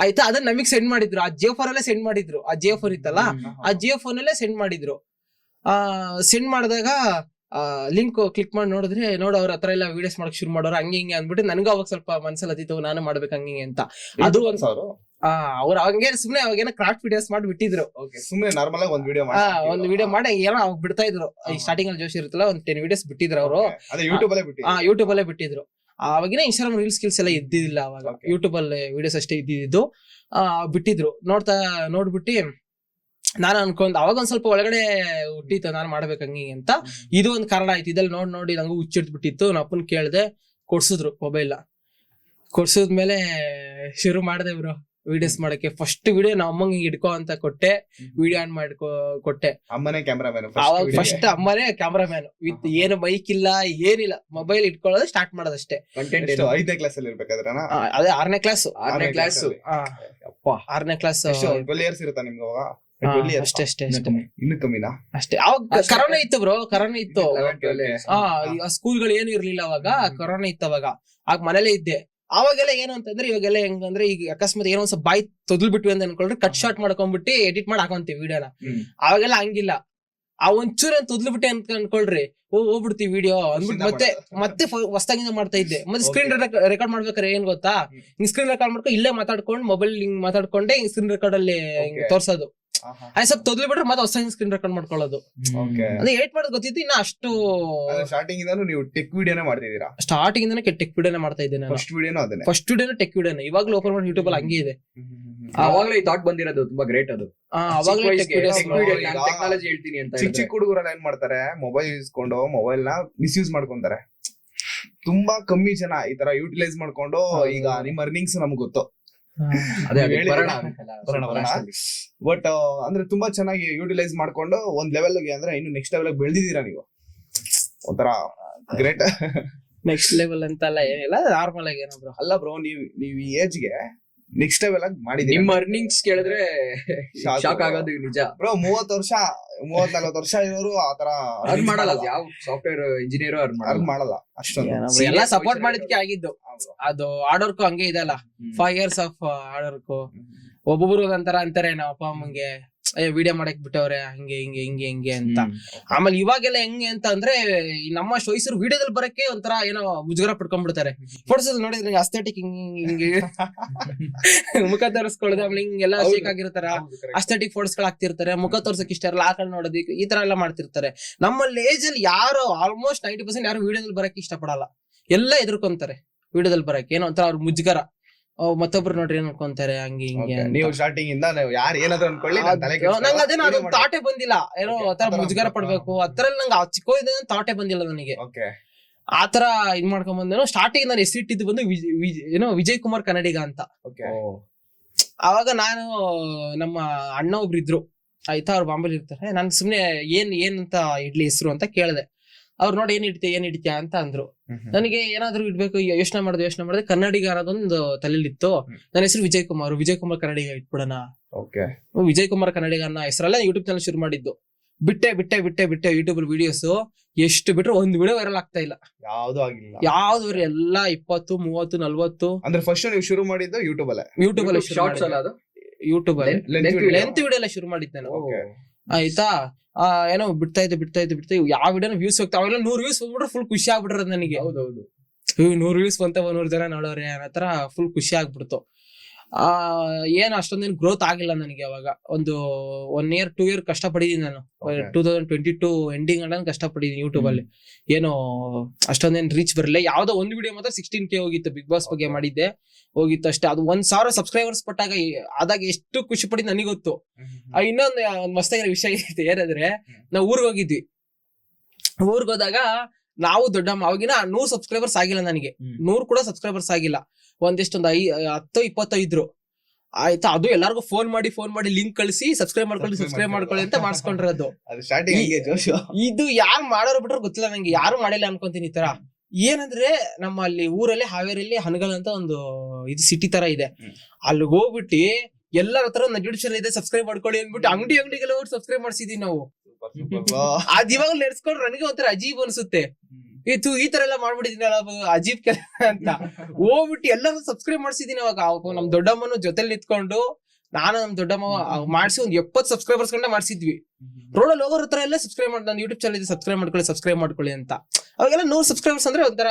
ಆಯ್ತಾ. ಅದನ್ನ ನಮಗ್ ಸೆಂಡ್ ಮಾಡಿದ್ರು. ಆ ಜಿಯೋ ಫೋನ್ ಅಲ್ಲೇ ಸೆಂಡ್ ಮಾಡಿದ್ರು. ಆ ಜಿಯೋ ಫೋನ್ ಇತ್ತಲ್ಲ, ಆ ಜಿಯೋ ಫೋನ್ ಅಲ್ಲೇ ಸೆಂಡ್ ಮಾಡಿದ್ರು. ಸೆಂಡ್ ಮಾಡಿದಾಗ ಲಿಂಕ್ ಕ್ಲಿಕ್ ಮಾಡಿ ನೋಡಿದ್ರೆ ಅವ್ರ ಹತ್ರ ಎಲ್ಲ ವಿಡಿಯೋಸ್ ಮಾಡಕ್ ಶುರು ಮಾಡೋರು. ಹಂಗೆ ಹಿಂಗೆ ಅಂದ್ಬಿಟ್ಟು ನನಗೂ ಅವಾಗ ಸ್ವಲ್ಪ ಮನ್ಸಲ್ಲಿ ಅದಿತ್ತು, ನಾನು ಮಾಡ್ಬೇಕು ಹಂಗೆ ಅಂತ. ಅದು ಅವ್ರು ಹಂಗೆ ಸುಮ್ನೆ ಅವಾಗೇನೋ ಕ್ರಾಫ್ಟ್ ವಿಡಿಯೋಸ್ ಮಾಡಿ ಬಿಟ್ಟಿದ್ರು. ಸುಮ್ನೆ ನಾರ್ಮಲ್ ಆಗಿ ಒಂದ್ ವಿಡಿಯೋ ಮಾಡಿ ಏನೋ ಅವಾಗ ಬಿಡ್ತಾ ಇದ್ರು. ಈ ಸ್ಟಾರ್ಟಿಂಗ್ ಅಲ್ಲಿ ಜೋಶ್ ಇರುತ್ತಲ್ಲ, ಒಂದ್ 10 ವಿಡಿಯೋಸ್ ಬಿಟ್ಟಿದ್ರು ಅವರು. ಯೂಟ್ಯೂಬ್ ಅಲ್ಲೇ ಬಿಟ್ಟಿದ್ರು. ಅವಾಗಿನ ಇನ್ಸ್ಟಾಗ್ರಾಮ್ ರೀಲ್ಸ್ ಎಲ್ಲ ಇದ್ದಿದ್ದಿಲ್ಲ ಅವಾಗ. ಯೂಟ್ಯೂಬ್ ಅಲ್ಲಿ ವಿಡಿಯೋಸ್ ಅಷ್ಟೇ ಇದ್ದಿದ್ದು. ಬಿಟ್ಟಿದ್ರು. ನೋಡ್ಬಿಟ್ಟು ನಾನು ಅನ್ಕೊಂಡ್ ಅವಾಗ ಒಂದ್ ಸ್ವಲ್ಪ ಒಳಗಡೆ ಹುಟ್ಟಿತ್ತು ನಾನು ಮಾಡ್ಬೇಕು ಹಂಗೆ ಅಂತ. ಇದು ಒಂದ್ ಕಾರಣ ಆಯ್ತು. ಇದ್ರಲ್ಲಿ ನೋಡಿ ನಂಗೂ ಹುಚ್ಚಿಡ್ಬಿಟ್ಟಿತ್ತು. ನಾ ಅಪ್ಪನ್ ಕೇಳ್ದೆ, ಕೊಡ್ಸಿದ್ರು ಮೊಬೈಲ್. ಕೊಡ್ಸಿದ್ಮೇಲೆ ಶುರು ಮಾಡ್ದೆ ಬ್ರೋ ವಿಡಿಯೋಸ್ ಮಾಡಕ್ಕೆ. ಫಸ್ಟ್ ವಿಡಿಯೋ ನಾ ಅಮ್ಮಂಗೆ ಹಿಡ್ಕೊ ಅಂತ ಕೊಟ್ಟೆ, ವಿಡಿಯೋ ಆನ್ ಕೊಟ್ಟೆ. ಅಮ್ಮನೇ ಕ್ಯಾಮ್ರಾಮ್ಯಾನ್. ಅವಾಗ ಫಸ್ಟ್ ಅಮ್ಮನೇ ಕ್ಯಾಮ್ರಾಮ್ಯಾನ್. ವಿತ್ ಏನು ಮೈಕ್ ಇಲ್ಲ ಏನಿಲ್ಲ, ಮೊಬೈಲ್ ಇಟ್ಕೊಳ್ಳೋದು ಸ್ಟಾರ್ಟ್ ಮಾಡೋದಷ್ಟೇ. 5ನೇ ಕ್ಲಾಸ್ ಅಲ್ಲಿ ಇರ್ಬೇಕಾದ್ರೆ ಅದೇ 6ನೇ ಕ್ಲಾಸ್. 6ನೇ ಕ್ಲಾಸ್ 6ನೇ ಕ್ಲಾಸ್ 12 years ಇರುತ್ತಾ ನಿಮ್ಗೆ ಅವಾಗ? ಅಷ್ಟೇ ಇನ್ನು ಕಮ್ಮಿನಾ? ಅಷ್ಟೇ. ಅವಾಗ ಕರೋನಾ ಇತ್ತು ಬ್ರೋ, ಕರೋನಾ ಇತ್ತು. ಸ್ಕೂಲ್ಗಳು ಏನು ಇರ್ಲಿಲ್ಲ ಅವಾಗ, ಕರೋನಾ ಇತ್ತು ಅವಾಗ. ಆಗ ಮನೇಲೆ ಇದ್ದೆ. ಅವಾಗೆಲ್ಲ ಏನು ಅಂತಂದ್ರೆ ಇವಾಗೆಲ್ಲ ಹೆಂಗಂದ್ರೆ ಈಗ ಅಕಸ್ಮಾತ್ ಏನೋ ಒಂದ್ಸ ಬಾಯಿ ತೊದ್ಲು ಬಿಟ್ವಿ ಅಂತ ಅನ್ಕೊಂಡ್ರೆ ಕಟ್ ಶಾರ್ಟ್ ಮಾಡ್ಕೊಂಡ್ಬಿಟ್ಟು ಎಡಿಟ್ ಮಾಡಿ ಹಾಕೊಂತೀವಿ ವಿಡಿಯೋನ. ಅವಾಗೆಲ್ಲ ಹಂಗಿಲ್ಲ. ಆ ಒಂಚೂರು ತೊದ್ಲು ಬಿಟ್ಟೆ ಅಂತ ಅನ್ಕೊಳ್ರಿ, ಹೋಗ್ಬಿಡ್ತೀವಿ ವಿಡಿಯೋ ಅಂದ್ಬಿಟ್ಟು ಮತ್ತೆ ಹೊಸದಾಗಿಂದ ಮಾಡ್ತಾ ಇದ್ದೆ. ಮತ್ತೆ ಸ್ಕ್ರೀನ್ ರೆಕಾರ್ಡ್ ಮಾಡ್ಬೇಕಾರೆ ಏನ್ ಗೊತ್ತಾ, ಹಿಂಗ್ ಸ್ಕ್ರೀನ್ ರೆಕಾರ್ಡ್ ಮಾಡ್ಕೊಂಡು ಇಲ್ಲೇ ಮಾತಾಡ್ಕೊಂಡು ಮೊಬೈಲ್ ಹಿಂಗ್ ಮಾತಾಡ್ಕೊಂಡೆ ಹಿಂಗ್ ಸ್ಕ್ರೀನ್ ರೆಕಾರ್ಡ್ ಅಲ್ಲಿ ತೋರ್ಸೋದು. ಸ್ವಲ್ಪ ತೊದ್ಲು ಬಿಟ್ರೆ ಮತ್ತೆ ಹೊಸ ಸ್ಕ್ರೀನ್ ರೆಕಾರ್ಡ್ ಮಾಡ್ಕೊಳ್ಳೋದು. ಅಂದ್ರೆ ಎಡಿಟ್ ಮಾಡೋದು ಗೊತ್ತಿತ್ತು. ಇನ್ನ ಅಷ್ಟು ಸ್ಟಾರ್ಟಿಂಗ್ ಇಂದಾನು ನೀವು ಟೆಕ್ ವಿಡಿಯೋನೇ ಮಾಡ್ತಿದ್ದೀರಾ? ಸ್ಟಾರ್ಟಿಂಗ್ ಇಂದಾನೆ ಟೆಕ್ ವಿಡಿಯೋನೇ ಮಾಡ್ತಾ ಇದ್ದೇನೆ. ಫಸ್ಟ್ ವಿಡಿಯೋನು ಟೆಕ್ ವಿಡಿಯೋನೇ. ಇವಾಗ್ಲೂ ಓಪನ್ ಮಾಡಿ ಯೂಟ್ಯೂಬ್ ಅಲ್ಲಿ ಹಂಗೆ ಇದೆ. ಅವಾಗ್ಲೇ ಈ ಥಾಟ್ ಬಂದಿರೋದು ತುಂಬಾ ಗ್ರೇಟ್. ಅದು ಟೆಕ್ನಾಲಜಿ ಹೇಳ್ತೀನಿ ಅಂತ. ಚಿಕ್ಕ ಹುಡುಗರೆಲ್ಲ ಏನ್ ಮಾಡ್ತಾರೆ, ಮೊಬೈಲ್ ಇಸ್ಕೊಂಡು ಮೊಬೈಲ್ ನ ಮಿಸ್ಯೂಸ್ ಮಾಡ್ಕೊಂತಾರೆ. ತುಂಬಾ ಕಮ್ಮಿ ಜನ ಈ ತರ ಯೂಟಿಲೈಸ್ ಮಾಡ್ಕೊಂಡು ಈಗ ನಿಮ್ ಅರ್ನಿಂಗ್ಸ್ ನಮ್ಗೆ ಗೊತ್ತು. ಬಟ್ ಅಂದ್ರೆ ತುಂಬಾ ಚೆನ್ನಾಗಿ ಯೂಟಿಲೈಸ್ ಮಾಡ್ಕೊಂಡು ಒಂದ್ ಲೆವೆಲ್ಗೆ ಅಂದ್ರೆ ಇನ್ನು ನೆಕ್ಸ್ಟ್ ಲೆವೆಲ್ ಬೆಳೆದಿದ್ದೀರಾ ನೀವು. ಒಂಥರ ಗ್ರೇಟ್. ನೆಕ್ಸ್ಟ್ ಲೆವೆಲ್ ಅಂತಲ್ಲ ಏನಿಲ್ಲ, ನಾರ್ಮಲ್ ಆಗಿ ಏನೋ ಬ್ರೋ. ಅಲ್ಲ ಬ್ರೋ, ನೀವು ಈ ಏಜ್ಗೆ ನೆಕ್ಸ್ಟ್ ಲೆವೆಲ್ ಆಗಿ ಮಾಡಿದೀನಿ. ನಿಮ್ಮ ಅರ್ನಿಂಗ್ಸ್ ಕೇಳಿದ್ರೆ ಶಾಕ್ ಆಗೋದು ನಿಜ ಬ್ರೋ. 30 ವರ್ಷ 34 ವರ್ಷ ಇರೋರು ಆತರ ಅರ್ನ್ ಮಾಡಲ್ಲ. ಯಾವ ಸಾಫ್ಟ್ವೇರ್ ಇಂಜಿನಿಯರ್ ಅರ್ನ್ ಮಾಡಲ್ಲ ಅಷ್ಟೊಂದು. ಎಲ್ಲ ಸಪೋರ್ಟ್ ಮಾಡಿದ್ಕೆ ಆಗಿದ್ದು. ಅದು ಹಾರ್ಡ್ ವರ್ಕ್ ಹಂಗೆ ಇದೆಲ್ಲ. 5 years ಆಫ್ ಹಾರ್ಡ್ ವರ್ಕ್. ಒಬ್ಬೊಬ್ರು ಅಂತಾರೆ ನಮ್ಮ ಅಪ್ಪ ಅಮ್ಮಂಗೆ ವಿಡಿಯೋ ಮಾಡಕ್ ಬಿಟ್ಟವ್ರೆ ಹಂಗೆ ಹಿಂಗೆ ಅಂತ. ಆಮೇಲೆ ಇವಾಗೆಲ್ಲ ಹೆಂಗೆ ಅಂತ ಅಂದ್ರೆ ಈ ನಮ್ಮ ವಯಸ್ಸರು ವಿಡಿಯೋದಲ್ಲಿ ಬರಕ್ಕೆ ಒಂಥರ ಏನೋ ಮುಜುಗರ ಪಡ್ಕೊಂಡ್ಬಿಡ್ತಾರೆ. ಫೋಟೋಸ್ ನೋಡಿದ್ರೆ ಅಸ್ಥೆಟಿಕ್ ಹಿಂಗೆ ಮುಖ ತೋರಿಸ್ಕೊಳ್ಳೋದು, ಆಮೇಲೆ ಹಿಂಗೆಲ್ಲ ಶೇಕ್ ಆಗಿರ್ತಾರ, ಅಸ್ಥೆಟಿಕ್ ಫೋಟೋಸ್ ಗಳು ಹಾಕ್ತಿರ್ತಾರೆ, ಮುಖ ತೋರ್ಸಕ್ ಇಷ್ಟ ಇರಲ್ಲ, ಆಕಡೆ ನೋಡೋದಕ್ಕೆ ಈ ತರ ಎಲ್ಲ ಮಾಡ್ತಿರ್ತಾರೆ. ನಮ್ಮಲ್ಲಿ ಏಜ್ ಅಲ್ಲಿ ಯಾರು ಆಲ್ಮೋಸ್ಟ್ 90% ಯಾರು ವಿಡಿಯೋದಲ್ಲಿ ಬರಕ್ಕೆ ಇಷ್ಟ ಪಡಲ್ಲ, ಎಲ್ಲ ಎದುರ್ಕೊಂತಾರೆ ವಿಡಿಯೋದಲ್ಲಿ ಬರಕ್ಕೆ. ಏನೋ ಒಂಥರ ಅವ್ರ ಮುಜುಗರ, ಮತ್ತೊಬ್ರು ನೋಡ್ರಿ ಏನ್ ಅನ್ಕೊಂತಾರೆ ಹಂಗೆ ಹಿಂಗೆ. ನೀವು ಸ್ಟಾರ್ಟಿಂಗ್ ಇಂದ ಯಾರು ಏನಾದ್ರು ಅನ್ಕೊಳ್ಳಿ, ನಂಗೆ ಅದೇನೋ ಅದು ತಾಟೆ ಬಂದಿಲ್ಲ, ಏನೋ ಆತರ ಮುಜುಗರ ಪಡ್ಬೇಕು ಆತರ ನಂಗೆ ಚಿಕ್ಕ ತಾಟೆ ಬಂದಿಲ್ಲ ನನಗೆ. ಆತರ ಇದ್ ಮಾಡ್ಕೊಂಡ್ ಬಂದೇನೋ. ಸ್ಟಾರ್ಟಿಂಗ್ ನಾನು ಹೆಸರಿಟ್ಟಿದ್ದು ಬಂದು ಏನೋ ವಿಜಯ್ ಕುಮಾರ್ ಕನ್ನಡಿಗ ಅಂತ. ಅವಾಗ ನಾನು ನಮ್ಮ ಅಣ್ಣ ಒಬ್ರು ಇದ್ರು ಆಯ್ತಾ, ಅವ್ರು ಬಾಂಬೆಲಿ ಇರ್ತಾರೆ. ನಾನು ಸುಮ್ನೆ ಏನ್ ಅಂತ ಇಡ್ಲಿ ಹೆಸರು ಅಂತ ಕೇಳಿದೆ. ಅವ್ರು ನೋಡಿ ಏನ್ ಇಡ್ತೀಯ ಅಂತ ಅಂದ್ರು. ನನಗೆ ಏನಾದ್ರು ಇಡ್ಬೇಕು ಯೋಚನೆ ಮಾಡಿದೆ. ಕನ್ನಡಿಗ ಅನ್ನೋದೊಂದು ತಲೆಲಿತ್ತು. ನನ್ನ ಹೆಸರು ವಿಜಯ್ ಕುಮಾರ್ ಕನ್ನಡಿಗ ಇಟ್ಬಿಡೋಣ. ವಿಜಯ್ ಕುಮಾರ್ ಕನ್ನಡಿಗ ಅನ್ನೋ ಹೆಸರಲ್ಲ ಯೂಟ್ಯೂಬ್ ಚಾನಲ್ ಶುರು ಮಾಡಿದ್ದು. ಬಿಟ್ಟೆ ಯೂಟ್ಯೂಬ್ ವಿಡಿಯೋಸ್ ಎಷ್ಟು ಬಿಟ್ರೆ ಒಂದು ವಿಡಿಯೋ ವೈರಲ್ ಆಗ್ತಾ ಇಲ್ಲ, ಯಾವ್ದು ಎಲ್ಲ 20, 30, 40. ಅಂದ್ರೆ ಫಸ್ಟ್ ನೀವು ಶುರು ಮಾಡಿದ್ದು ಯೂಟ್ಯೂಬ್ ಅಲ್ಲೇ ಲೆಂತ್ ವಿಡಿಯೋ ಎಲ್ಲ ಶುರು ಮಾಡಿದ್ದೆ ನಾನು. ಆಯ್ತಾ, ಏನೋ ಬಿಡ್ತಾ ಇದ್ದೆ ಯಾವ ವಿಡಿಯೋನ ವ್ಯೂಸ್ ಹೋಗ್ತಾ, ಅವೆಲ್ಲ 100 ವ್ಯೂಸ್ ಬಂದ್ಬಿಟ್ರೆ ಫುಲ್ ಖುಷಿ ಆಗ್ಬಿಟ್ರೆ ನನಗೆ. 100 ವ್ಯೂಸ್ ಬಂತ 100 ಜನ ನೋಡೋರೆ ಅನ್ನೋ ತರ ಫುಲ್ ಖುಷಿ ಆಗ್ಬಿಡ್ತು. ಏನು ಅಷ್ಟೊಂದೇನು ಗ್ರೋತ್ ಆಗಿಲ್ಲ ನನಗೆ. ಅವಾಗ ಒಂದು 1 year 2 year ಕಷ್ಟ ಪಡಿದೀನಿ ನಾನು. 2022 ಎಂಡಿಂಗ್ ಅನ್ನ ಕಷ್ಟ ಪಡಿದೀನಿ ಯೂಟ್ಯೂಬ್ ಅಲ್ಲಿ. ಏನೋ ಅಷ್ಟೊಂದೇನು ರೀಚ್ ಬರಲಿಲ್ಲ. ಯಾವ್ದೋ ಒಂದು ವಿಡಿಯೋ ಮಾತ್ರ 16K ಹೋಗಿತ್ತು, ಬಿಗ್ ಬಾಸ್ ಬಗ್ಗೆ ಮಾಡಿದ್ದೆ, ಹೋಗಿತ್ತು ಅಷ್ಟೇ. ಅದು 1000 ಸಬ್ಸ್ಕ್ರೈಬರ್ಸ್ ಆದಾಗ ಎಷ್ಟು ಖುಷಿ ಪಡಿದ್ ನನಗೆ ಗೊತ್ತು. ಇನ್ನೊಂದು ಮಸ್ತಾಗಿರೋ ವಿಷಯ ಐತೆ, ಏನಂದ್ರೆ ನಾವು ಊರಿಗೆ ಹೋಗಿದ್ವಿ. ಊರಿಗೆ ಹೋದಾಗ ನಾವು ದೊಡ್ಡಮ್ಮ, ಅವಾಗಿನ 100 ಸಬ್ಸ್ಕ್ರೈಬರ್ಸ್ ಆಗಿಲ್ಲ ನನಗೆ, 100 ಕೂಡ ಸಬ್ಸ್ಕ್ರೈಬರ್ಸ್ ಆಗಿಲ್ಲ. ಒಂದಿಷ್ಟೊಂದು 10-20 ಇದ್ರು ಆಯ್ತಾ. ಅದು ಎಲ್ಲಾರ್ಗು ಫೋನ್ ಮಾಡಿ ಲಿಂಕ್ ಕಳಿಸಿ ಸಬ್ಸ್ಕ್ರೈಬ್ ಮಾಡ್ಕೊಳ್ಳಿ ಅಂತ ಮಾಡಿಸ್ಕೊಂಡಿರೋದು. ಇದು ಯಾರು ಮಾಡೋರು ಬಿಟ್ರೆ ಗೊತ್ತಿಲ್ಲ ನಂಗೆ, ಯಾರು ಮಾಡಿಲ್ಲ ಅನ್ಕೊಂತೀನಿ ಈ ತರ. ಏನಂದ್ರೆ ನಮ್ಮ ಅಲ್ಲಿ ಊರಲ್ಲಿ ಹಾವೇರಿಯಲ್ಲಿ ಹನಗಲ್ ಅಂತ ಒಂದು ಇದು ಸಿಟಿ ತರ ಇದೆ. ಅಲ್ಲಿ ಹೋಗ್ಬಿಟ್ಟು ಎಲ್ಲರ ಹತ್ರ ಯೂಟ್ಯೂಬ್ ಇದೆ ಸಬ್ಸ್ಕ್ರೈಬ್ ಮಾಡ್ಕೊಳ್ಳಿ ಅಂದ್ಬಿಟ್ಟು ಅಂಗಡಿಗೆಲ್ಲ ಹೋಗಿ ಸಬ್ಸ್ಕ್ರೈಬ್ ಮಾಡ್ಸಿದೀವಿ ನಾವು. ಅದ್ ಇವಾಗ ನೆಡ್ಸ್ಕೊಂಡ್ರೆ ನನಗೆ ಒಂಥರ ಅಜೀಬ್ ಅನ್ಸುತ್ತೆ. ಈ ತರ ಎಲ್ಲ ಮಾಡ್ಬಿಟ್ಟಿದೀನಲ್ಲ ಅಜೀಬ್ ಕೆಲಸ ಅಂತ ಹೋಗ್ಬಿಟ್ಟು ಎಲ್ಲರೂ ಸಬ್ಸ್ಕ್ರೈಬ್ ಮಾಡ್ಸಿದೀನಿ. ಅವಾಗ ನಮ್ ದೊಡ್ಡಮ್ಮನ ಜೊತೆಲಿ ನಿಂತ್ಕೊಂಡು ನಾನು ನಮ್ ದೊಡ್ಡಮ್ಮ ಮಾಡ್ಸಿ ಒಂದ್ 70 ಸಬ್ಸ್ಕ್ರೈಬರ್ಸ್ ಕಂಡ ಮಾಡ್ಸಿದ್ವಿ. ರೋಡಲ್ಲಿ ಹೋಗೋರ್ ಹತ್ರ ಎಲ್ಲ ಸಬ್ಸ್ಕ್ರೈಬ್ ಮಾಡಿ, ನಾನು ಯೂಟ್ಯೂಬ್ ಚಾನಲ್ ಇದೆ ಸಬ್ಸ್ಕ್ರೈಬ್ ಮಾಡ್ಕೊಳ್ಳಿ ಅಂತ. ಅವಾಗೆಲ್ಲ 100 ಸಬ್ಸ್ಕ್ರೈಬರ್ಸ್ ಅಂದ್ರೆ ಒಂಥರ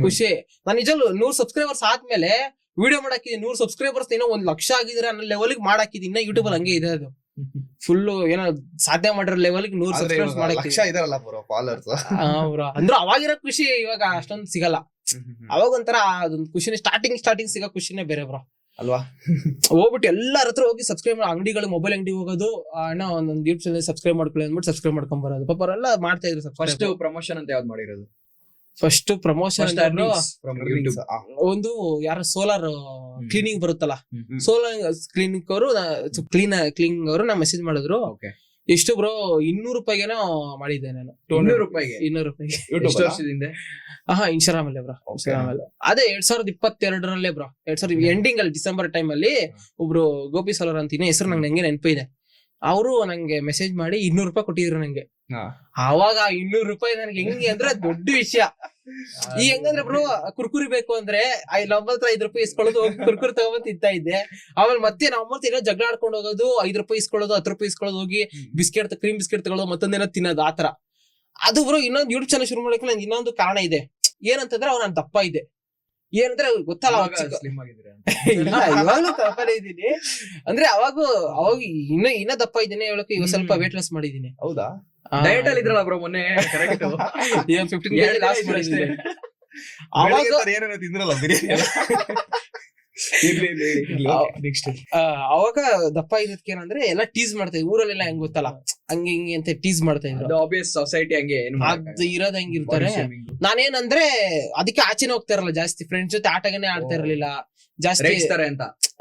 ಖುಷಿ. ನಾನು ನಿಜವೂ 100 ಸಬ್ಸ್ಕ್ರೈಬರ್ಸ್ ಆದ್ಮೇಲೆ ವಿಡಿಯೋ ಮಾಡಾಕಿದೀನಿ. 100 ಸಬ್ಸ್ಕ್ರೈಬರ್ಸ್ ಏನೋ 1 ಲಕ್ಷ ಆಗಿದ್ರೆ ಅನ್ನೋ ಲೆವೆಲ್ಗೆ ಮಾಡಾಕಿದೀನಿ. ಇನ್ನ ಯೂಟ್ಯೂಬ್ ಅಲ್ಲಿ ಹಂಗೆ ಇದೆ, ಅದು ಫುಲ್ ಏನೋ ಸಾಧನೆ ಮಾಡಿರೋ ಲೆವೆಲ್ಗೆ 100 ಸಬ್ಸ್ಕ್ರೈಬರ್ಸ್ ಮಾಡಾಕಿದೀನಿ. ಅಂದ್ರೆ ಅವಾಗಿರೋ ಖುಷಿ ಇವಾಗ ಅಷ್ಟೊಂದು ಸಿಗಲ್ಲ. ಅವಾಗ ಒಂಥರ ಅದೊಂದು ಖುಷಿನೇ, ಸ್ಟಾರ್ಟಿಂಗ್ ಸಿಗೋ ಖುಷಿನೇ ಬೇರೆ ಬ್ರೋ ಅಲ್ವಾ. ಹೋಗ್ಬಿಟ್ಟು ಎಲ್ಲರ ಹತ್ರ ಹೋಗಿ ಸಬ್ಸ್ಕ್ರೈಬ್ ಅಂಗಡಿಗಳು, ಮೊಬೈಲ್ ಅಂಗಡಿ ಹೋಗೋದು, ಅಣ್ಣ ಒಂದೊಂದು ಯೂಟ್ಯೂಬ್ ಚಾನಲ್ ಸಬ್ಸ್ಕ್ರೈಬ್ ಮಾಡ್ಕೊಳ್ಳಿ ಅಂದ್ಬಿಟ್ಟು ಸಬ್ಸ್ಕ್ರೈಬ್ ಮಾಡ್ಕೊಂಡ್ ಬರೋದು. ಪಾಪ ಅವರೆಲ್ಲ ಮಾಡ್ತಾ ಇದ್ರು. ಫಸ್ಟ್ ಪ್ರಮೋಷನ್ ಅಂತ ಯಾವ್ದು ಮಾಡಿರೋದು? ಫಸ್ಟ್ ಪ್ರಮೋಷನ್ ಒಂದು ಯಾರು ಸೋಲಾರ್ ಕ್ಲೀನಿಂಗ್ ಬರುತ್ತಲ್ಲ, ಸೋಲಾರ್ ಕ್ಲೀನಿಂಗ್ ಅವರು ನಾ ಮೆಸೇಜ್ ಮಾಡಿದ್ರು. ಎಷ್ಟು ಬ್ರೋ 200 ರೂಪಾಯಿಗೇನೋ ಮಾಡಿದ್ದೆ ನಾನು. 200 ರೂಪಾಯಿಗೆ ಇನ್ಸ್ಟಾಗ್ರಾಮ್ ಅಲ್ಲೇ ಬ್ರೋ. ಅದೇ 2022 ಬ್ರೋ, 2000 ಎಂಡಿಂಗ್ ಅಲ್ಲಿ ಡಿಸೆಂಬರ್ ಟೈಮ್ ಅಲ್ಲಿ ಒಬ್ರು ಗೋಪಿ ಸೋಲಾರ್ ಅಂತೀನಿ, ಹೆಸರು ನಂಗೆ ನಂಗೆ ನೆನಪಿದೆ. ಅವರು ನಂಗೆ ಮೆಸೇಜ್ ಮಾಡಿ 200 ರೂಪಾಯಿ ಕೊಟ್ಟಿದ್ರು ನಂಗೆ. ಅವಾಗ 200 ರೂಪಾಯಿ ನನಗೆ ಹೆಂಗೆ ಅಂದ್ರೆ ದೊಡ್ಡ ವಿಷಯ. ಈ ಹೆಂಗಂದ್ರೆ ಬ್ರೋ, ಕುರ್ಕುರಿ ಬೇಕು ಅಂದ್ರೆ 5 ರೂಪಾಯಿ ಇಸ್ಕೊಳ್ಳೋದು, ಕುರ್ಕುರಿ ತಗೊಂಡ್ ತಿಂತಾ ಇದ್ದೆ. ಆಮೇಲೆ ಮತ್ತೆ ನಾವು ಏನೋ ಜಗಳ ಆಡ್ಕೊಂಡು ಹೋಗೋದು, 5 ರೂಪಾಯಿ ಇಸ್ಕೊಳ್ಳೋದು, 10 ರೂಪಾಯಿ ಇಸ್ಕೊಳ್ಳೋದು, ಹೋಗಿ ಕ್ರೀಮ್ ಬಿಸ್ಕೆಟ್ ತಗೊಳ್ಳೋದು, ಮತ್ತೊಂದೇನೋ ತಿನ್ನೋದು, ಆತರ. ಅದು ಬ್ರೋ ಇನ್ನೊಂದು ಯೂಟ್ಯೂಬ್ ಚಾನಲ್ ಶುರು ಮಾಡಕ್ಕೆ ನನ್ಗೆ ಇನ್ನೊಂದು ಕಾರಣ ಇದೆ. ಏನಂತಂದ್ರೆ ಅವ್ರು ನಾನು ದಪ್ಪ ಇದೆ. ಏನಂದ್ರೆ ಗೊತ್ತಲ್ಲ, ಇವಾಗ್ಲೂ ದಪ್ಪನೇ ಇದ್ದೀನಿ. ಅಂದ್ರೆ ಅವಾಗ ಇನ್ನ ದಪ್ಪ ಇದ್ದೀನಿ ಹೇಳಕ್ಕೆ. ಇವಾಗ ಸ್ವಲ್ಪ ವೇಟ್ ಲಾಸ್ ಮಾಡಿದೀನಿ. ಹೌದಾ? ಡಯಟ್ ಅಲ್ಲಿ ಇದ್ರಲ್ಲ ಬ್ರೋ ಮೊನ್ನೆ, ಕರೆಕ್ಟ್ 15 kg ಲಾಸ್ ಮಾಡಿದ್ದೀನಿ. ಏನೇನೋ ತಿಂದ್ರಲ್ಲ ಬಿರಿಯಾನಿ. ಅವಾಗ ದಪ್ಪ ಇರೋದಕ್ಕೆ ಏನಂದ್ರೆ ಎಲ್ಲ ಟೀಸ್ ಮಾಡ್ತಾ ಇದ್ವಿ ಊರಲ್ಲೆಲ್ಲ, ಹೆಂಗ್ ಗೊತ್ತಲ್ಲ ಹಂಗೆ ಹಿಂಗೆ ಅಂತ ಟೀಸ್ ಮಾಡ್ತಾ ಇದ್ರು. ಆಬ್ವಿಯಸ್ ಸೊಸೈಟಿ ಹಂಗೆ ಅದು ಇರೋದ್ ಹೆಂಗಿರ್ತಾರೆ. ನಾನೇನಂದ್ರೆ ಅದಕ್ಕೆ ಆಚೆನೆ ಹೋಗ್ತಾ ಇರಲ್ಲ ಜಾಸ್ತಿ, ಫ್ರೆಂಡ್ಸ್ ಜೊತೆ ಆಟನೇ ಆಡ್ತಾ ಇರ್ಲಿಲ್ಲ ಜಾಸ್ತಿ.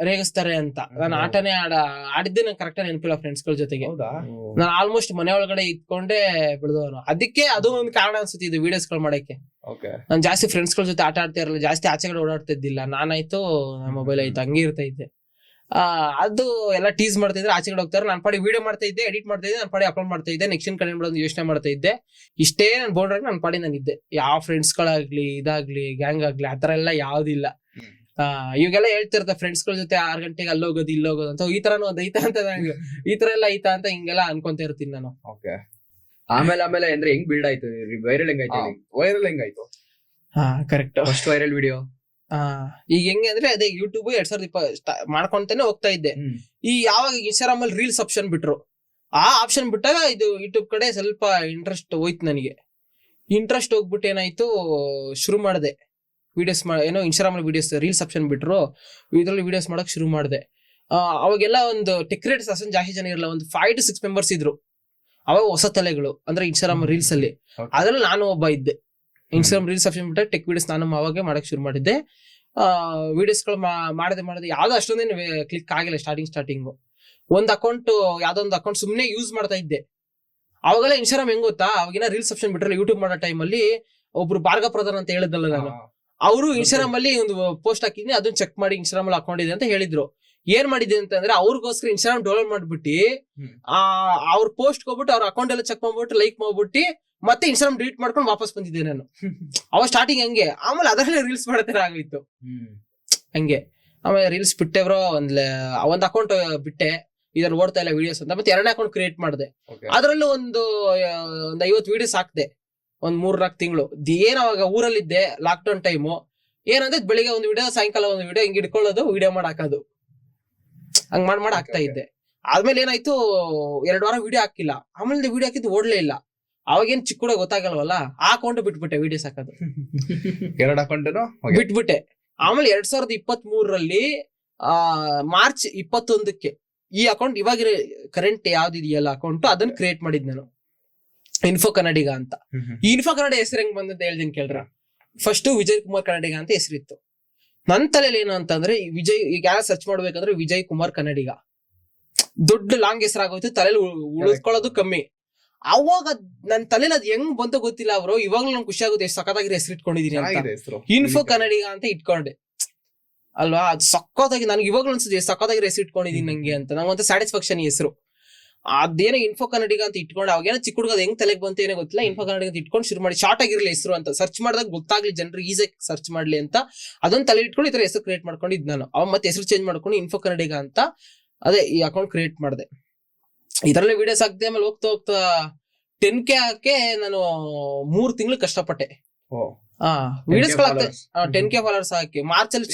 ರೇಗಿಸ್ತಾರೆ ಅಂತ ನಾನು ಆಟನೇ ಆಡಿದ್ದೆ ನಂಗೆ ಕರೆಕ್ಟ್ ನೆನಪಿಲ್ಲ ಫ್ರೆಂಡ್ಸ್ ಗಳ ಜೊತೆಗೆ. ನಾನು ಆಲ್ಮೋಸ್ಟ್ ಮನೆ ಒಳಗಡೆ ಇದ್ಕೊಂಡೆ ಬೆಳೆದವನು. ಅದಕ್ಕೆ ಅದು ಒಂದು ಕಾರಣ ಅನ್ಸುತ್ತೆ ಇದು ವಿಡಿಯೋಸ್ ಗಳು ಮಾಡಕ್ಕೆ. ನಾನು ಜಾಸ್ತಿ ಫ್ರೆಂಡ್ಸ್ ಗಳ ಜೊತೆ ಆಟ ಆಡ್ತಾ ಇರಲಿಲ್ಲ, ಜಾಸ್ತಿ ಆಚೆಗಡೆ ಓಡಾಡ್ತಾ ಇದ್ದಿಲ್ಲ. ನಾನಾಯ್ತು ಮೊಬೈಲ್ ಆಯ್ತು ಹಂಗೆ ಇರ್ತಾ ಇದ್ದೆ. ಅದು ಎಲ್ಲ ಟೀಸ್ ಮಾಡ್ತಾ ಇದ್ರೆ ಆಚೆಗಡೆ ಹೋಗ್ತಾರೆ. ನಾನು ಪಾಡಿ ವಿಡಿಯೋ ಮಾಡ್ತಾ ಇದ್ದೆ, ಎಡಿಟ್ ಮಾಡ್ತಾ ಇದ್ದೆ, ನಾನು ಪಾಡಿ ಅಪ್ಲೋಡ್ ಮಾಡ್ತಾ ಇದ್ದೆ, ನೆಕ್ಸ್ಟ್ ಕಂಟೆಂಟ್ ಮಾಡೋದು ಯೋಚನೆ ಮಾಡ್ತಾ ಇದ್ದೆ. ಇಷ್ಟೇ ನಾನು ಬೋರ್ಡ್ ನನ್ನ ಪಾಡಿ ನಾನು ಇದ್ದೆ. ಯಾವ ಫ್ರೆಂಡ್ಸ್ ಗಳಾಗ್ಲಿ, ಇದಾಗ್ಲಿ, ಗ್ಯಾಂಗ್ ಆಗ್ಲಿ, ಆತರ ಎಲ್ಲ ಯಾವ್ದಿಲ್ಲ. ಇವಾಗೆಲ್ಲ ಹೇಳ್ತಿರ್ತಾರೆ ಫ್ರೆಂಡ್ಸ್ ಗಳ ಜೊತೆ 6 ಗಂಟೆಗೆ ಅಲ್ಲೋಗೋದು ಇಲ್ಲೋಗೋದು ಅಂತ, ಈ ತರನು ಒಂದ್ ಐತಾ ಅಂತ ನಂಗೆ ಈ ತರ ಎಲ್ಲ ಐತಾ ಅಂತ ಹಿಂಗೆಲ್ಲ ಅನ್ಕೊಂತ ಇರ್ತೀನಿ ನಾನು. ಓಕೆ. ಆಮೇಲೆ ಅಂದ್ರೆ ಹೆಂಗ್ ಬಿಲ್ಡ್ ಆಯ್ತು, ವೈರಲ್ ಹೆಂಗಾಯ್ತು? ವೈರಲ್ ಹೆಂಗಾಯ್ತು? ಕರೆಕ್ಟ್. ಫಸ್ಟ್ ವೈರಲ್ ವಿಡಿಯೋ ಈಗ ಹೆಂಗೆ ಅಂದ್ರೆ ಅದೇ ಯೂಟ್ಯೂಬ್ 2020 ಮಾಡ್ಕೊಂತಾನೆ ಹೋಗ್ತಾ ಇದ್ದೆ. ಈ ಯಾವಾಗ ಇನ್ಸ್ಟಾಗ್ರಾಮ್ ಅಲ್ಲಿ ರೀಲ್ಸ್ ಆಪ್ಷನ್ ಬಿಟ್ರು, ಆ ಆಪ್ಷನ್ ಬಿಟ್ಟಾಗ ಇದು ಯೂಟ್ಯೂಬ್ ಕಡೆ ಸ್ವಲ್ಪ ಇಂಟ್ರೆಸ್ಟ್ ಹೋಯ್ತು ನನಗೆ. ಇಂಟ್ರೆಸ್ಟ್ ಹೋಗ್ಬಿಟ್ಟು ಏನಾಯ್ತು, ಶುರು ಮಾಡಿದೆ ವಿಡಿಯೋಸ್ ಏನೋ ಇನ್ಸ್ಟಾಗ್ರಾಮ್ ಅಲ್ಲಿ ವಿಡಿಯೋಸ್ ರೀಲ್ಸ್ ಆಪ್ಷನ್ ಬಿಟ್ರು, ಇದ್ರಲ್ಲಿ ವಿಡಿಯೋಸ್ ಮಾಡಕ್ ಶುರು ಮಾಡಿದೆ. ಅವಾಗೆಲ್ಲ ಒಂದು ಟೆಕ್ ಕ್ರಿಯೇಟರ್ಸ್ ಅಷ್ಟೊಂದು ಜಾಸ್ತಿ ಜನ ಇರಲ್ಲ, ಒಂದು 5 to 6 ಮೆಂಬರ್ಸ್ ಇದ್ರು. ಅವಾಗ ಹೊಸ ತಲೆಗಳು ಅಂದ್ರೆ ಇನ್ಸ್ಟಾಗ್ರಾಮ್ ರೀಲ್ಸ್ ಅಲ್ಲಿ, ಅದ್ರಲ್ಲಿ ನಾನು ಒಬ್ಬ ಇದ್ದೆ. ಇನ್ಸ್ಟಾಗ್ರಾಮ್ ರೀಲ್ಸ್ ಆಪ್ಷನ್ ಬಿಟ್ಟ ಟೆಕ್ ವಿಡಿಯೋಸ್ ನಾನು ಅವಾಗೆ ಮಾಡಕ್ ಶುರು ಮಾಡಿದ್ದೆ. ವಿಡಿಯೋಸ್ಗಳು ಮಾಡದೆ ಯಾವ್ದೋ ಅಷ್ಟೊಂದೇನು ಕ್ಲಿಕ್ ಆಗಿಲ್ಲ ಸ್ಟಾರ್ಟಿಂಗ್. ಒಂದ್ ಅಕೌಂಟ್ ಯಾವ್ದೊಂದು ಅಕೌಂಟ್ ಸುಮ್ನೆ ಯೂಸ್ ಮಾಡ್ತಾ ಇದ್ದೆ. ಅವಾಗೆಲ್ಲ ಇನ್ಸ್ಟಾಗ್ರಾಮ್ ಹೆಂಗ್ ಗೊತ್ತಾ, ಅವಾಗಿನ ರೀಲ್ಸ್ ಆಪ್ಷನ್ ಬಿಟ್ರಲ್ಲ ಯೂಟ್ಯೂಬ್ ಮಾಡೋ ಟೈಮಲ್ಲಿ ಒಬ್ರು ಭಾರ್ಗವ ಪ್ರಧಾನ್ ಅಂತ ಹೇಳಿದಲ್ಲ ನಾನು, ಅವರು ಇನ್ಸ್ಟಾಗ್ರಾಮ್ ಅಲ್ಲಿ ಒಂದು ಪೋಸ್ಟ್ ಹಾಕಿದ್ನಿ, ಅದನ್ನ ಚೆಕ್ ಮಾಡಿ ಇನ್ಸ್ಟಾಗ್ರಾಮ್ ಅಲ್ಲಿ ಅಕೌಂಟ್ ಇದೆ ಅಂತ ಹೇಳಿದ್ರು. ಏನ್ ಮಾಡಿದೆ ಅಂತಂದ್ರೆ ಅವ್ರಿಗೋಸ್ಕರ ಇನ್ಸ್ಟಾಗ್ರಾಮ್ ಡೌನ್ಲೋಡ್ ಮಾಡ್ಬಿಟ್ಟು ಅವ್ರ ಪೋಸ್ಟ್ ಹೋಗ್ಬಿಟ್ಟು ಅವ್ರ ಅಕೌಂಟ್ ಎಲ್ಲ ಚೆಕ್ ಮಾಡ್ಬಿಟ್ಟು ಲೈಕ್ ಮಾಡ್ಬಿಟ್ಟು ಮತ್ತೆ ಇನ್ಸ್ಟಾಗ್ರಾಮ್ ಡಿಲೀಟ್ ಮಾಡ್ಕೊಂಡು ವಾಪಸ್ ಬಂದಿದ್ದೆ ನಾನು. ಅವಾಗ ಸ್ಟಾರ್ಟಿಂಗ್ ಹಂಗೆ, ಆಮೇಲೆ ಅದರಲ್ಲೇ ರೀಲ್ಸ್ ಮಾಡೋ ಆಗೋಯ್ತು ಹಂಗೆ. ಆಮೇಲೆ ರೀಲ್ಸ್ ಬಿಟ್ಟೆ ಬ್ರೋ, ಒಂದ್ ಅಕೌಂಟ್ ಬಿಟ್ಟೆ, ಇದ್ರಲ್ಲಿ ಓಡ್ತಾ ಇಲ್ಲ ವಿಡಿಯೋಸ್ ಅಂತ. ಮತ್ತೆ 2ನೇ ಅಕೌಂಟ್ ಕ್ರಿಯೇಟ್ ಮಾಡಿದೆ. ಅದ್ರಲ್ಲೂ ಒಂದು 50 ವಿಡಿಯೋಸ್ ಹಾಕ್ದೆ ಒಂದ್ 3-4 ತಿಂಗಳು. ಏನ್ ಅವಾಗ ಊರಲ್ಲಿದ್ದೆ, ಲಾಕ್ ಡೌನ್ ಟೈಮು. ಏನಂದ್ರೆ ಬೆಳಿಗ್ಗೆ ಒಂದು ವಿಡಿಯೋ, ಸಾಯಂಕಾಲ ಒಂದು ವಿಡಿಯೋ, ಹಿಂಗ್ ಇಟ್ಕೊಳ್ಳೋದು, ವಿಡಿಯೋ ಮಾಡಿ ಹಾಕೋದು, ಹಂಗ್ ಮಾಡಿ ಹಾಕ್ತಾ ಇದ್ದೆ. ಆದ್ಮೇಲೆ ಏನಾಯ್ತು, 2 ವಾರ ವಿಡಿಯೋ ಹಾಕಿಲ್ಲ. ಆಮೇಲೆ ವಿಡಿಯೋ ಹಾಕಿದ್ದು ಓಡ್ಲೇ ಇಲ್ಲ. ಅವಾಗೇನ್ ಚಿಕ್ಕ ಕೂಡ ಗೊತ್ತಾಗಲ್ವಲ್ಲ, ಆ ಅಕೌಂಟ್ ಬಿಟ್ಬಿಟ್ಟೆ ವಿಡಿಯೋಸ್ ಹಾಕೋದು. 2 ಅಕೌಂಟ್ ಬಿಟ್ಬಿಟ್ಟೆ. ಆಮೇಲೆ 2023ರಲ್ಲಿ ಮಾರ್ಚ್ 21ಕ್ಕೆ ಈ ಅಕೌಂಟ್, ಇವಾಗ ಕರೆಂಟ್ ಯಾವ್ದಿದೆಯಲ್ಲ ಅಕೌಂಟ್, ಅದನ್ನ ಕ್ರಿಯೇಟ್ ಮಾಡಿದ್ ನಾನು, ಇನ್ಫೋ ಕನ್ನಡಿಗ ಅಂತ. ಈ ಇನ್ಫೋ ಕನ್ನಡ ಹೆಸರು ಹೆಂಗ್ ಬಂದಂತ ಹೇಳ್ತೀನಿ ಕೇಳ್ರ. ಫಸ್ಟ್ ವಿಜಯ್ ಕುಮಾರ್ ಕನ್ನಡಿಗ ಅಂತ ಹೆಸರಿತ್ತು. ನನ್ ತಲೆಯಲ್ಲಿ ಏನು ಅಂತಂದ್ರೆ, ಈಗ ಯಾರ ಸರ್ಚ್ ಮಾಡ್ಬೇಕಂದ್ರೆ ವಿಜಯ್ ಕುಮಾರ್ ಕನ್ನಡಿಗ ದೊಡ್ಡ ಲಾಂಗ್ ಹೆಸರಾಗೋಯ್ತು, ತಲೆಯಲ್ಲಿ ಉಳಿಸ್ಕೊಳ್ಳೋದು ಕಮ್ಮಿ. ಅವಾಗ ನನ್ ತಲೆಯಲ್ಲಿ ಅದ್ ಹೆಂಗ್ ಬಂತ ಗೊತ್ತಿಲ್ಲ ಅವರು. ಇವಾಗ್ಲೂ ನಂಗೆ ಖುಷಿ ಆಗುತ್ತೆ, ಎಷ್ಟು ಸಖತ್ತಾಗಿರೋ ಹೆಸರು ಇಟ್ಕೊಂಡಿದೀನಿ ಅಂತ. ಇನ್ಫೋ ಕನ್ನಡಿಗ ಅಂತ ಇಟ್ಕೊಂಡೆ ಅಲ್ವಾ, ಅದು ಸಖತ್ತಾಗಿ ನನಗೆ ಇವಾಗ್ಲೂ ಅನ್ಸುತ್ತೆ ಸಖತ್ತಾಗಿರೋ ಹೆಸರು ಇಟ್ಕೊಂಡಿದೀನಿ ನಂಗೆ ಅಂತ. ನಂಗೊಂತ ಸ್ಯಾಟಿಸ್ಫ್ಯಾಕ್ಷನ್ ಹೆಸರು. ಅದೇನೋ ಇನ್ಫೋ ಕನ್ನಡಿಗ ಅಂತ ಇಟ್ಕೊಂಡು, ಅವಾಗೇನೋ ಚಿಕ್ಕ ಹುಡುಗ ಹೆಂಗ್ ತಲೆಗೆ ಬಂತ ಏನೋ ಗೊತ್ತಿಲ್ಲ, ಇನ್ಫೋ ಕನ್ನಡಿಗ ಅಂತ ಇಟ್ಕೊಂಡು ಶುರು ಮಾಡಿ. ಶಾರ್ಟ್ ಆಗಿರ್ಲಿ ಹೆಸರು ಅಂತ, ಸರ್ಚ್ ಮಾಡಿದಾಗ ಗೊತ್ತಾಗ್ಲಿ, ಜನರು ಈಸಿಯಾಗಿ ಸರ್ಚ್ ಮಾಡ್ಲಿ ಅಂತ ಅದನ್ನ ತಲೆ ಇಟ್ಕೊಂಡು ಈ ತರ ಹೆಸರು ಕ್ರಿಯೇಟ್ ಮಾಡ್ಕೊಂಡಿದ್ ನಾನು. ಅವಾಗ ಮತ್ತೆ ಹೆಸರು ಚೇಂಜ್ ಮಾಡ್ಕೊಂಡು ಇನ್ಫೋ ಕನ್ನಡಿಗ ಅಂತ ಅದೇ ಈ ಅಕೌಂಟ್ ಕ್ರಿಯೇಟ್ ಮಾಡಿದೆ. ಇದರಲ್ಲೇ ವಿಡಿಯೋಸ್ ಹಾಕ್ದೆ. ಆಮೇಲೆ ಹೋಗ್ತಾ 10K ಹಾಕಿ ನಾನು 3 ತಿಂಗಳು ಕಷ್ಟಪಟ್ಟೆ. ವಿಡಿಯೋಸ್ 10K ಫಾಲೋವರ್ಸ್ ಹಾಕಿ ಮಾರ್ಚ್ ಅಲ್ಲಿ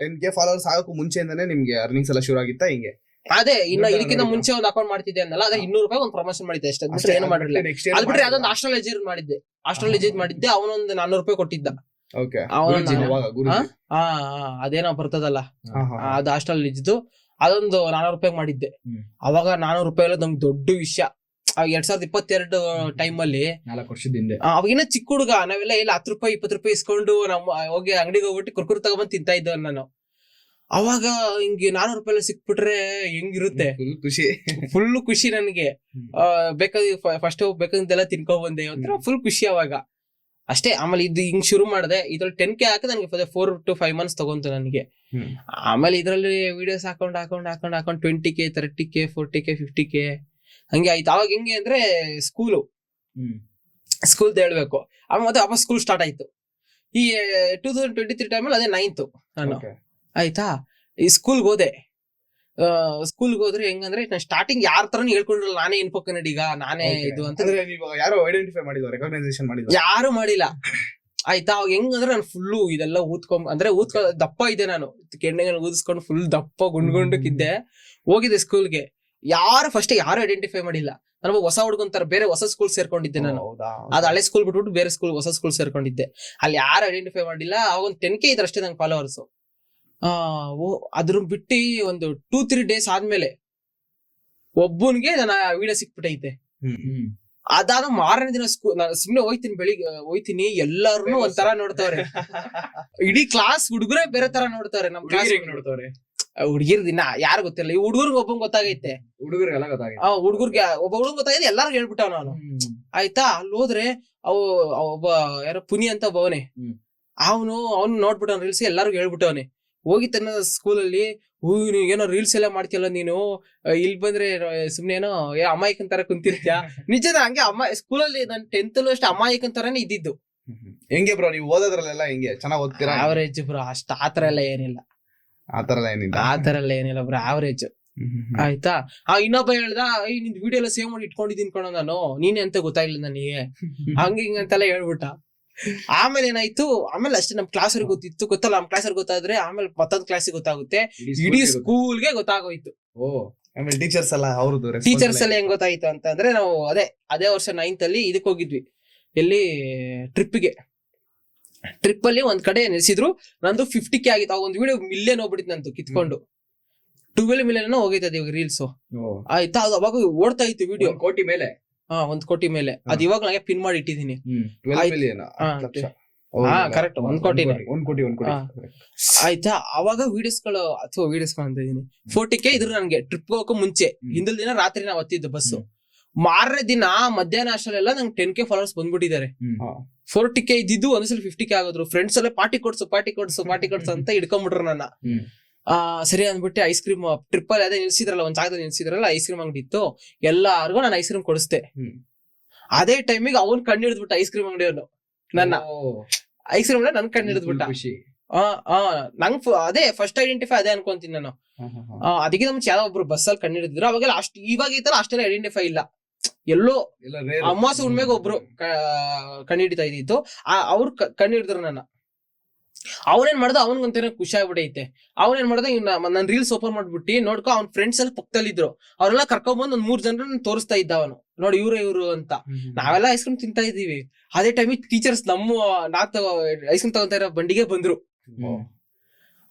10K ಫಾಲೋವರ್ಸ್ ಆಗಕ್ಕೂ ಮುಂಚೆಯಿಂದಾನೆ ನಿಮ್ಗೆ ಅರ್ನಿಂಗ್ಸ್ ಎಲ್ಲ ಶುರು ಆಗಿತ್ತಾ ಹಿಂಗೆ? ಅದೇ ಇನ್ನ ಇದಕ್ಕಿಂತ ಮುಂಚೆ ಒಂದು ಅಕೌಂಟ್ ಮಾಡ್ತಿದ್ದೆ ಅನ್ನಲ್ಲ, ಅದೇ 200 ರೂಪಾಯಿ ಒಂದು ಪ್ರಮೋಷನ್ ಮಾಡಿದ್ದೆ ಅಷ್ಟೇ. ಬಿಟ್ರೆ ಏನು ಮಾಡಿರಲಿಲ್ಲ. ಅದ್ ಬಿಟ್ರೆ ಅದೊಂದು ಆಸ್ಟ್ರಾಲಜಿ ಮಾಡಿದ್ದೆ. ಅವನೊಂದು 400 ರೂಪಾಯಿ ಕೊಟ್ಟಿದ್ದ. ಅದೇನೋ ಬರ್ತದಲ್ಲ, ಅದು ಆಸ್ಟ್ರಾಲಜಿದು, ಅದೊಂದು 400 ರೂಪಾಯಿ ಮಾಡಿದ್ದೆ. ಅವಾಗ 400 ರೂಪಾಯಿ ಎಲ್ಲ ನಮ್ಗೆ ದೊಡ್ಡ ವಿಷಯ. 2022 ಟೈಮ್ ಅಲ್ಲಿ, 4 ವರ್ಷದಿಂದ, ಅವಾಗಿನ ಚಿಕ್ಕ ಹುಡುಗ ನಾವೆಲ್ಲ ಇಲ್ಲ 10 ರೂಪಾಯಿ 20 ರೂಪಾಯಿ ಇಸ್ಕೊಂಡು ನಾವು ಹೋಗಿ ಅಂಗಡಿಗೆ ಹೋಗ್ಬಿಟ್ಟು ಕುರ್ಕುರು ತಗೊಂಡ್ ತಿಂತಾ ಇದ್ದ ನಾನು. ಅವಾಗ ಹಿಂಗೆ 400 ರೂಪಾಯಿ ಎಲ್ಲ ಸಿಕ್ಬಿಟ್ರೆ ಹೆಂಗಿರುತ್ತೆ, ಫುಲ್ ಖುಷಿ ನನ್ಗೆ. ಫಸ್ಟ್ ಬೇಕಾದಂತೆಲ್ಲ ತಿನ್ಕೊ ಬಂದೆ, ಒಂಥರ ಫುಲ್ ಖುಷಿ ಅವಾಗ ಅಷ್ಟೇ. ಆಮೇಲೆ ಇದು ಹಿಂಗ್ ಶುರು ಮಾಡಿದೆ. ಇದ್ರಲ್ಲಿ 10K ಹಾಕಿ ನನಗೆ 4 to 5 months ತಗೊಂತು ನನಗೆ. ಆಮೇಲೆ ಇದ್ರಲ್ಲಿ ವಿಡಿಯೋಸ್ ಹಾಕೊಂಡ್ 20K 30K 40K 50K ಹಂಗೆ ಆಯ್ತು. ಅವಾಗ ಹೆಂಗೆ ಅಂದ್ರೆ ಸ್ಕೂಲ್ದು ಹೇಳ್ಬೇಕು. ಆಮೇಲೆ ಮತ್ತೆ ವಾಪಸ್ ಸ್ಕೂಲ್ ಸ್ಟಾರ್ಟ್ ಆಯ್ತು. ಈ 2023 ಟೈಮಲ್ಲಿ ಅದೇ 9th ನಾನು ಆಯ್ತಾ. ಈ ಸ್ಕೂಲ್ಗೆ ಹೋದೆ. ಸ್ಕೂಲ್ಗೆ ಹೋದ್ರೆ ಹೆಂಗಂದ್ರೆ ನಾನು ಸ್ಟಾರ್ಟಿಂಗ್ ಯಾರ ತರನು ಹೇಳ್ಕೊಂಡಿರಲ್ಲ, ನಾನೇ ಇನ್ಫೋ ಕನ್ನಡಿಗ, ನಾನೇ ಇದು ಅಂತ. ಯಾರು ಐಡೆಂಟಿಫೈ ಮಾಡಿಲ್ಲ, ರೆಕಗ್ನೈಸೇಷನ್ ಮಾಡಿಲ್ಲ, ಯಾರು ಮಾಡಿಲ್ಲ ಆಯ್ತಾ. ಅವಾಗ ಹೆಂಗಂದ್ರೆ ನಾನು ಫುಲ್ಲು ಇದೆಲ್ಲ ಊದ್ಕೊ ದಪ್ಪ ಇದೆ ನಾನು, ಕೆಣ್ಣೆ ಊದಿಸ್ಕೊಂಡು ಫುಲ್ ದಪ್ಪ ಗುಂಡ್ಗುಂಡಕ್ಕಿದ್ದೆ. ಹೋಗಿದ್ದೆ ಸ್ಕೂಲ್ಗೆ, ಫಸ್ಟ್ ಯಾರು ಐಡೆಂಟಿಫೈ ಮಾಡಿಲ್ಲ. ನಾನು ಹೊಸ ಹುಡುಗಂತಾರ ಬೇರೆ ಹೊಸ ಸ್ಕೂಲ್ ಸೇರ್ಕೊಂಡಿದ್ದೆ ನಾನು. ಅದು ಹಳೆ ಸ್ಕೂಲ್ ಬಿಟ್ಬಿಟ್ಟು ಬೇರೆ ಹೊಸ ಸ್ಕೂಲ್ ಸೇರ್ಕೊಂಡಿದ್ದೆ. ಅಲ್ಲಿ ಯಾರು ಐಡೆಂಟಿಫೈ ಮಾಡಿಲ್ಲ. ಅವಾಗ ಒಂದು 10K ಇದ್ರ ಅಷ್ಟೇ ನಂಗೆ ಫಾಲೋವರ್ಸ್. ಅದ್ರ ಬಿಟ್ಟು ಒಂದು 2-3 ಡೇಸ್ ಆದ್ಮೇಲೆ ಒಬ್ಬನಿಗೆ ನನ್ನ ವಿಡಿಯೋ ಸಿಕ್ಬಿಟ್ಟೈತೆ. ಅದಾದ ಮಾರನೇ ದಿನ ನಾನು ಸುಮ್ನೆ ಹೋಯ್ತೀನಿ, ಎಲ್ಲಾರು ಒಂಥರ ನೋಡ್ತಾವ್ರೆ. ಇಡೀ ಕ್ಲಾಸ್ ಹುಡುಗರೇ ಬೇರೆ ತರ ನೋಡ್ತಾವ್ರೆ. ನಮ್ ಕ್ಲಾಸ್ ನೋಡ್ತಾವ್ರೆ ಹುಡುಗಿರ್ ದಿನ ಯಾರು ಗೊತ್ತಿಲ್ಲ. ಈ ಹುಡುಗರ್ಗೆ ಒಬ್ಬಂಗ್ ಗೊತ್ತಾಗೈತೆ, ಹುಡುಗರ್ಗೆ ಒಬ್ಬ ಹುಡುಗ ಗೊತ್ತಾಗೈತೆ, ಎಲ್ಲಾರು ಹೇಳ್ಬಿಟ್ಟವ್ ನಾನು ಆಯ್ತಾ. ಅಲ್ಲಿ ಹೋದ್ರೆ ಒಬ್ಬ ಯಾರೋ ಪುನಿ ಅಂತ ಒಬ್ಬವನೆ, ಅವನು ನೋಡ್ಬಿಟ್ಟವ್ ರೀಲ್ಸ್, ಎಲ್ಲಾರು ಹೇಳ್ಬಿಟ್ಟವನೆ. ಹೋಗಿತ್ತನ್ನ ಸ್ಕೂಲಲ್ಲಿ, ಏನೋ ರೀಲ್ಸ್ ಎಲ್ಲ ಮಾಡ್ತಿಯಲ್ಲ ನೀನು, ಇಲ್ಲಿ ಬಂದ್ರೆ ಸುಮ್ನೆ ಏನೋ ಅಮಾಯಕನ್ ತರ ಕುಂತಿರ್ತ್ಯಾ. ನಿಜದ ಹಂಗೆ ಸ್ಕೂಲಲ್ಲಿ ನಾನು 10th ಅಷ್ಟೇ ಅಮಾಯಕನ್ ತರಾನೇ ಇದ್ದಿದ್ದು. ಹೆಂಗೆ ಬ್ರೋ ನೀವು ಓದೋದ್ರಲ್ಲೆಲ್ಲ ಹೆಂಗೆ ಚೆನ್ನಾಗ್ ಓದ್ತೀರಾ? ಆವರೇಜ್ ಬ್ರೋ, ಅಷ್ಟ ಆತರ ಎಲ್ಲ ಏನಿಲ್ಲ, ಆತರ ಎಲ್ಲ ಏನಿಲ್ಲ. ಆತರ ಎಲ್ಲ ಏನಿಲ್ಲ ಬ್ರೋ, ಆವರೇಜ್. ಆಯ್ತಾ. ಇನ್ನೊಬ್ಬ ಹೇಳ್ದ, ನಿನ್ ವಿಡಿಯೋ ಎಲ್ಲ ಸೇವ್ ಮಾಡಿ ಇಟ್ಕೊಂಡಿದ್ದೀನಿ ಕಣೋ ನಾನು, ನೀನೆ ಅಂತ ಗೊತ್ತಾಗ್ಲಿಲ್ಲ ನನಗೆ, ಹಂಗ ಹಿಂಗಂತೆಲ್ಲ ಹೇಳ್ಬಿಟ್ಟ. ಆಮೇಲೆ ಏನಾಯ್ತು, ಆಮೇಲೆ ಅಷ್ಟೇ ನಮ್ ಕ್ಲಾಸ್ ಅವ್ರಿಗೆ ಗೊತ್ತಿತ್ತು, ಗೊತ್ತಲ್ಲ ನಮ್ ಕ್ಲಾಸ್ ಅವ್ರಿಗೆ ಗೊತ್ತಾದ್ರೆ ಆಮೇಲೆ ಮತ್ತೊಂದ್ ಕ್ಲಾಸಿಗೆ ಗೊತ್ತಾಗುತ್ತೆ, ಇಡೀ ಸ್ಕೂಲ್ಗೆ ಗೊತ್ತಾಗೋಯ್ತು. ಆಮೇಲೆ ಟೀಚರ್ಸ್ ಎಲ್ಲ ಅವ್ರದ್ದು ಟೀಚರ್ಸ್ ಎಲ್ಲ ಹೆಂಗ್ ಗೊತ್ತಾಯ್ತು ಅಂತಂದ್ರೆ, ನಾವು ಅದೇ ವರ್ಷ 9th ಅಲ್ಲಿ ಇದಕ್ ಹೋಗಿದ್ವಿ, ಎಲ್ಲಿ ಟ್ರಿಪ್ ಅಲ್ಲಿ ಒಂದ್ ಕಡೆ ನೆಲೆಸಿದ್ರು. ನಂದು 50K ಆಗಿತ್ತು, ಒಂದ್ ವಿಡಿಯೋ ಮಿಲಿಯನ್ ಹೋಗ್ಬಿಟ್ಟಿತ್ತು ನಂದು ಕಿತ್ಕೊಂಡು, 12 ಮಿಲಿಯನ್ ಹೋಗೈತದ ಇವಾಗ ರೀಲ್ಸ್. ಆಯ್ತಾ, ಅದು ಅವಾಗ ಓಡ್ತಾ ಇತ್ತು ವಿಡಿಯೋ, 1 ಕೋಟಿ ಮೇಲೆ. 1 ಕೋಟಿ ಮೇಲೆ. ಅದ್ ಇವಾಗ ನಂಗೆ ಪಿನ್ ಮಾಡಿ ಇಟ್ಟಿದೀನಿ. 12 ಮಿಲಿಯನ್ ಕರೆಕ್ಟ್, 1 ಕೋಟಿನೇ. 1 ಕೋಟಿ. ಆಯ್ತಾ, ಅವಾಗ ವಿಡಿಯೋಸ್ಗಳು ಅಂತ ಇದೀನಿ. 40K ಇದ್ರು ನನ್ಗೆ ಟ್ರಿಪ್ ಹೋಗಕ್ಕೂ ಮುಂಚೆ. ಹಿಂದಿನ ದಿನ ರಾತ್ರಿ ನಾವು ಹತ್ತಿದ್ದು ಬಸ್ಸು, ಮಾರನೇ ದಿನ ಮಧ್ಯಾಹ್ನ ಅಷ್ಟರಲ್ಲೆಲ್ಲ ನಂಗೆ 10K ಫಾಲೋವರ್ಸ್ ಬಂದ್ಬಿಟ್ಟಿದ್ದಾರೆ. 40K ಇದ್ದಿದ್ದು ಒಂದ್ಸಲ 50K ಆಗೋದ್ರು. ಫ್ರೆಂಡ್ಸ್ ಎಲ್ಲ ಪಾರ್ಟಿ ಕೊಡ್ಸು ಅಂತ ಹಿಡ್ಕೊಂಡ್ಬಿಟ್ರು ನನ್ನ. ಸರಿ ಅಂದ್ಬಿಟ್ಟು ಐಸ್ ಕ್ರೀಮ್ ಟ್ರಿಪ್ ಅಲ್ಲಿ ಅದೇ ನಿಲ್ಸಿದ್ರಲ್ಲ, ಒಂದ್ ಜಾಗದಲ್ಲಿ ನಿಲ್ಸಿದ್ರಲ್ಲ, ಐಸ್ ಕ್ರೀಮ್ ಅಂಗಡಿ ಇತ್ತು, ಎಲ್ಲಾರ್ಗು ನಾನು ಐಸ್ ಕ್ರೀಮ್ ಕೊಡಿಸ್ದೆ. ಅದೇ ಟೈಮಿಗೆ ಅವ್ನ್ ಕಣ್ಣು ಹಿಡಿದ್ಬಿಟ್ಟ, ಐಸ್ ಕ್ರೀಮ್ ಅಂಗಡಿಯವನು ನನ್ನ ಐಸ್ ಕ್ರೀಮ್ ನನ್ ಕಣ್ಣು ಹಿಡಿದ್ಬಿಟ್ಟ. ನಂಗ್ ಅದೇ ಫಸ್ಟ್ ಐಡೆಂಟಿಫೈ ಅದೇ ಅನ್ಕೊಂತೀನಿ ನಾನು. ಅದಕ್ಕಿಂತ ಮುಂಚೆ ಯಾವ್ದೋ ಒಬ್ರು ಬಸ್ಸಲ್ಲಿ ಕಣ್ಣು ಹಿಡಿದ್ರು, ಅವಾಗೆಲ್ಲ ಇವಾಗ ಈ ತರ ಅಷ್ಟೆಲ್ಲ ಐಡೆಂಟಿಫೈ ಇಲ್ಲ. ಎಲ್ಲೋ ಅಮಾವಾಸ್ಯೆ ಹುಣ್ಮೆಗೆ ಒಬ್ರು ಕಣ್ಣು ಹಿಡಿತಾ ಇದ್ದಿತ್ತು, ಅವ್ರು ಕಣ್ಣು ಹಿಡಿದ್ರು ನನ್ನ. ಅವನೇನ್ ಮಾಡ್ದ, ಅವನ್ಗಂತೇನೋ ಖುಷಿ ಆಗ್ಬಿಟ್ಟೈತೆ. ಅವನೇನ್ ಮಾಡ್ದ, ನನ್ ರೀಲ್ಸ್ ಓಪನ್ ಮಾಡ್ಬಿಟ್ಟು ನೋಡ್ಕೊ, ಅವ್ನ ಫ್ರೆಂಡ್ಸ್ ಎಲ್ಲ ಪಕ್ಕದಲ್ಲಿದ್ರು, ಅವ್ರೆಲ್ಲ ಕರ್ಕೊಂಡ್ಬಂದ್ ಒಂದ್ 3 ಜನರನ್ನ ತೋರಿಸ್ತಾ ಇದ್ದ ಅವನು, ನೋಡಿ ಇವ್ರು ಅಂತ. ನಾವೆಲ್ಲ ಐಸ್ ಕ್ರೀಮ್ ತಿಂತಾ ಇದೀವಿ. ಅದೇ ಟೈಮಿಗೆ ಟೀಚರ್ಸ್ ಐಸ್ ಕ್ರೀಮ್ ತಗೊಂತ ಇರೋ ಬಂಡಿಗೆ ಬಂದ್ರು.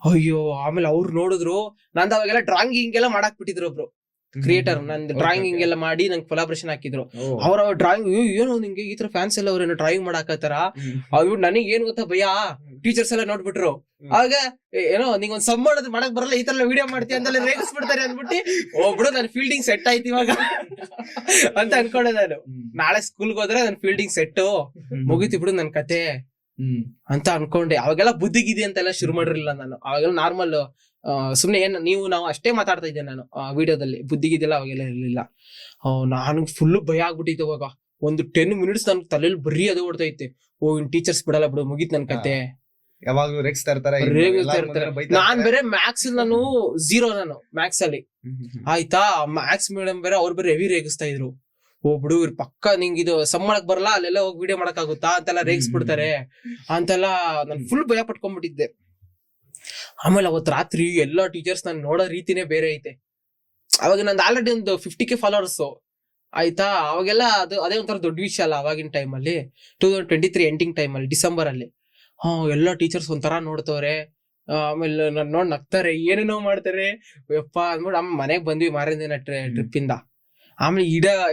ಅಯ್ಯೋ, ಆಮೇಲೆ ಅವ್ರು ನೋಡಿದ್ರು, ನಂದು ಅವಾಗೆಲ್ಲ ಡ್ರಾಯಿಂಗ್ ಹಿಂಗೆಲ್ಲ ಮಾಡಾಕ್ ಬಿಟ್ಟಿದ್ರು ಒಬ್ರು ಕ್ರಿಯೇಟರ್, ನಂದು ಡ್ರಾಯಿಂಗ್ ಹಿಂಗೆಲ್ಲ ಮಾಡಿ ನಂಗೆ ಕೊಲಾಬ್ರೇಷನ್ ಹಾಕಿದ್ರು. ಅವ್ರ ಡ್ರಾಯಿಂಗ್, ಏನೋ ನಿಂಗೆ ಈ ತರ ಫ್ಯಾನ್ಸ್ ಎಲ್ಲ ಅವ್ರೇನೋ ಡ್ರಾಯಿಂಗ್ ಮಾಡಾಕತ್ತಾರ. ಅವ್ರು ನನಗೆ ಏನ್ ಗೊತ್ತಾ ಭಯ, ಟೀಚರ್ಸ್ ಎಲ್ಲ ನೋಡ್ಬಿಟ್ರು. ಆಗ ಏನೋ ನಿಂಗ್ ಒಂದ್ ಸಮ್ ಮಾಡಕ್ ಬರಲ್ಲ, ಈ ತರ ವಿಡಿಯೋ ಮಾಡ್ತೀಯ ಅಂತೆಲ್ಲ ರೇಗಿಸ್ಬಿಡ್ತಾರೆ ಅಂದ್ಬಿಟ್ಟು, ಒಬ್ರು ನನ್ ಫೀಲ್ಡಿಂಗ್ ಸೆಟ್ ಆಯ್ತು ಇವಾಗ ಅಂತ ಅನ್ಕೊಂಡೆ ನಾನು. ನಾಳೆ ಸ್ಕೂಲ್ಗೆ ಹೋದ್ರೆ ನನ್ ಫೀಲ್ಡಿಂಗ್ ಸೆಟ್ ಮುಗಿತು ಬಿಡು ನನ್ ಕತೆ ಅಂತ ಅನ್ಕೊಂಡೆ. ಅವಾಗೆಲ್ಲ ಬುದ್ಧಿಗಿದಿ ಅಂತೆಲ್ಲ ಶುರು ಮಾಡಿರ್ಲಿಲ್ಲ ನಾನು. ಅವಾಗೆಲ್ಲ ನಾರ್ಮಲ್ ಸುಮ್ನೆ ನಾವು ಅಷ್ಟೇ ಮಾತಾಡ್ತಾ ಇದ್ದೆ ನಾನು ವಿಡಿಯೋದಲ್ಲಿ. ಬುದ್ಧಿಗಿದೆಲ್ಲ ಅವಾಗೆಲ್ಲ ಇರ್ಲಿಲ್ಲ. ನಾನು ಫುಲ್ ಭಯ ಆಗ್ಬಿಟ್ಟಿತ್ತು ಅವಾಗ. ಒಂದು 10 ಮಿನಿಟ್ಸ್ ನನ್ ತಲೆಯಲ್ಲಿ ಬರೀ ಅದು ಓಡ್ತೈತೆ, ಇನ್ ಟೀಚರ್ಸ್ ಬಿಡಲ್ಲ ಬಿಡು, ಮುಗೀತ್ ನನ್ ಕತೆ. ಯಾವಾಗ್ಲೂ ರೇಗಿಸ್ತಾ ಇರ್ತಾರೆ. ನಾನ್ ಬೇರೆ ಮ್ಯಾಥ್ಸ್ ನಾನು 0 ನಾನು ಮ್ಯಾಥ್ಸ್ ಅಲ್ಲಿ. ಆಯ್ತಾ, ಮ್ಯಾಥ್ಸ್ ಮೇಡಮ್ ಬೇರೆ ಅವ್ರು ಬೇರೆ ಹೆವಿ ರೇಗಿಸ್ತಾ ಇದ್ರು. ಬಿಡು ಇವ್ರ ಪಕ್ಕ ನಿಂಗೆ ಇದು ಸಮ್ ಮಾಡಕ್ ಬರಲ್ಲ, ಅಲ್ಲೆಲ್ಲ ಹೋಗಿ ವಿಡಿಯೋ ಮಾಡಕ್ ಆಗುತ್ತಾ ಅಂತೆಲ್ಲ ರೇಗಿಸ್ಬಿಡ್ತಾರೆ ಅಂತೆಲ್ಲ. ನಾನು ಫುಲ್ ಭಯ ಪಟ್ಕೊಂಡ್ಬಿಟ್ಟಿದ್ದೆ. ಆಮೇಲೆ ಅವತ್ ರಾತ್ರಿ ಎಲ್ಲಾ ಟೀಚರ್ಸ್ ನಾನು ನೋಡೋ ರೀತಿನೇ ಬೇರೆ ಐತೆ. ಅವಾಗ ನಂದು ಆಲ್ರೆಡಿ ಒಂದು 50K ಫಾಲೋವರ್ಸ್ ಆಯ್ತಾ. ಅವಾಗೆಲ್ಲ ಅದೇ ಒಂಥರ ದೊಡ್ಡ ವಿಷಯ ಅಲ್ಲ ಅವಾಗಿನ ಟೈಮಲ್ಲಿ, 2023 ಎಂಡಿಂಗ್ ಟೈಮಲ್ಲಿ, ಡಿಸೆಂಬರ್ ಅಲ್ಲಿ. ಎಲ್ಲಾ ಟೀಚರ್ಸ್ ಒಂಥರ ನೋಡ್ತವ್ರೆ. ಆಮೇಲೆ ನನ್ ನೋಡ್ ನಗ್ತಾರೆ, ಏನೇನೋ ಮಾಡ್ತಾರೆ ಯಪ್ಪ ಅಂದ್ಬಿಟ್ಟು. ಮನೆಗ್ ಬಂದ್ವಿ ಮಾರನೇ ದಿನ ಟ್ರಿಪ್ ಇಂದ. ಆಮೇಲೆ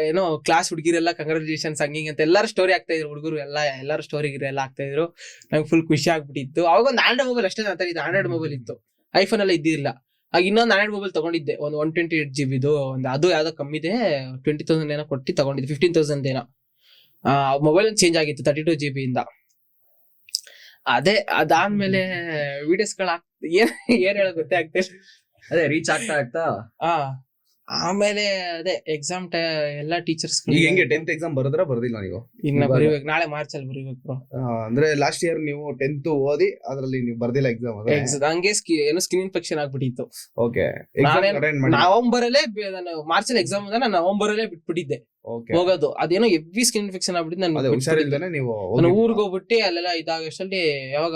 ಏನೋ ಕ್ಲಾಸ್ ಹುಡುಗಿರೆಲ್ಲ ಕಂಗ್ರಾಚುಲೇಷನ್ಸ್ ಹಂಗಿಂಗ್ ಅಂತ ಎಲ್ಲಾರು ಸ್ಟೋರಿ ಆಗ್ತಾ ಇದ್ರು. ಹುಡುಗರು ಎಲ್ಲಾರು ಸ್ಟೋರಿ ಎಲ್ಲ ಆಗ್ತಾ ಇದ್ರು. ನಂಗೆ ಫುಲ್ ಖುಷಿ ಆಗ್ಬಿಟ್ಟಿತ್ತು. ಅವಾಗ ಒಂದು ಆಂಡ್ರಾಯ್ಡ್ ಮೊಬೈಲ್ ಅಷ್ಟೇ ಮಾತಾಡಿದ್ದು, ಆಂಡ್ರಾಯ್ಡ್ ಮೊಬೈಲ್ ಇತ್ತು, ಐಫೋನ್ ಎಲ್ಲ ಇದ್ದಿಲ್ಲ. ಆಗ ಇನ್ನೊಂದು ಆಂಡ್ರಾಯ್ಡ್ ಮೊಬೈಲ್ ತಗೊಂಡಿದ್ದೆ, ಒಂದು 128 GB ಅದು ಯಾವ್ದೋ ಕಮ್ಮಿದೆ, 20,000 ಏನೋ ಕೊಟ್ಟು ತಗೊಂಡಿದ್ದೆ, 15,000 ಏನೋ. ಮೊಬೈಲ್ ಚೇಂಜ್ ಆಗಿತ್ತು 32 GB ಇಂದ. ಅದಾದ್ಮೇಲೆ ವಿಡಿಯೋಸ್ಗಳು ಏನ್ ಹೇಳೋ ಗೊತ್ತೇ ಆಗ್ತಿಲ್ಲ. ಅದೇ ರೀಚ್ ಆಗ್ತಾ ಆಮೇಲೆ ಅದೇ ಎಕ್ಸಾಮ್ ಎಲ್ಲಾ ಟೀಚರ್ಸ್ ಈಗ ಹೆಂಗೆ 10th ಎಕ್ಸಾಮ್ ಬರೋದ್ರ ಬರ್ದಿಲ್ಲ ನೀವು? ಇನ್ನ ಬರೀಬೇಕು, ನಾಳೆ ಮಾರ್ಚ್ ಅಲ್ಲಿ ಬರೀಬೇಕು ಬ್ರೋ. ಅಂದ್ರೆ ಲಾಸ್ಟ್ ಇಯರ್ ನೀವು 10th ಓದಿ ಅದ್ರಲ್ಲಿ ನೀವು ಬರ್ದಿಲ್ಲ ಎಕ್ಸಾಮ್? ಹಂಗೆ ಏನೋ ಸ್ಕಿನ್ ಇನ್ಫೆಕ್ಷನ್ ಆಗ್ಬಿಟ್ಟಿತ್ತು. ಓಕೆ, ನವೆಂಬರ್ ಅಲ್ಲೇ, ನಾನು ಮಾರ್ಚ್ ಅಲ್ಲಿ ಎಕ್ಸಾಮ್ ನಾನು ನವೆಂಬರ್ ಅಲ್ಲೇ ಬಿಟ್ಬಿಟ್ಟಿದ್ದೆ ಹೋಗೋದು. ಅದೇನೋ ಎವ್ವಿ ಸ್ಕಿನ್ ಇನ್ಫೆಕ್ಷನ್ ಆಗ್ಬಿಟ್ಟು ನಾನು ಊರ್ಗ್ ಹೋಗ್ಬಿಟ್ಟು ಅಲ್ಲೆಲ್ಲ ಇದಾಗಷ್ಟಲ್ಲಿ. ಯಾವಾಗ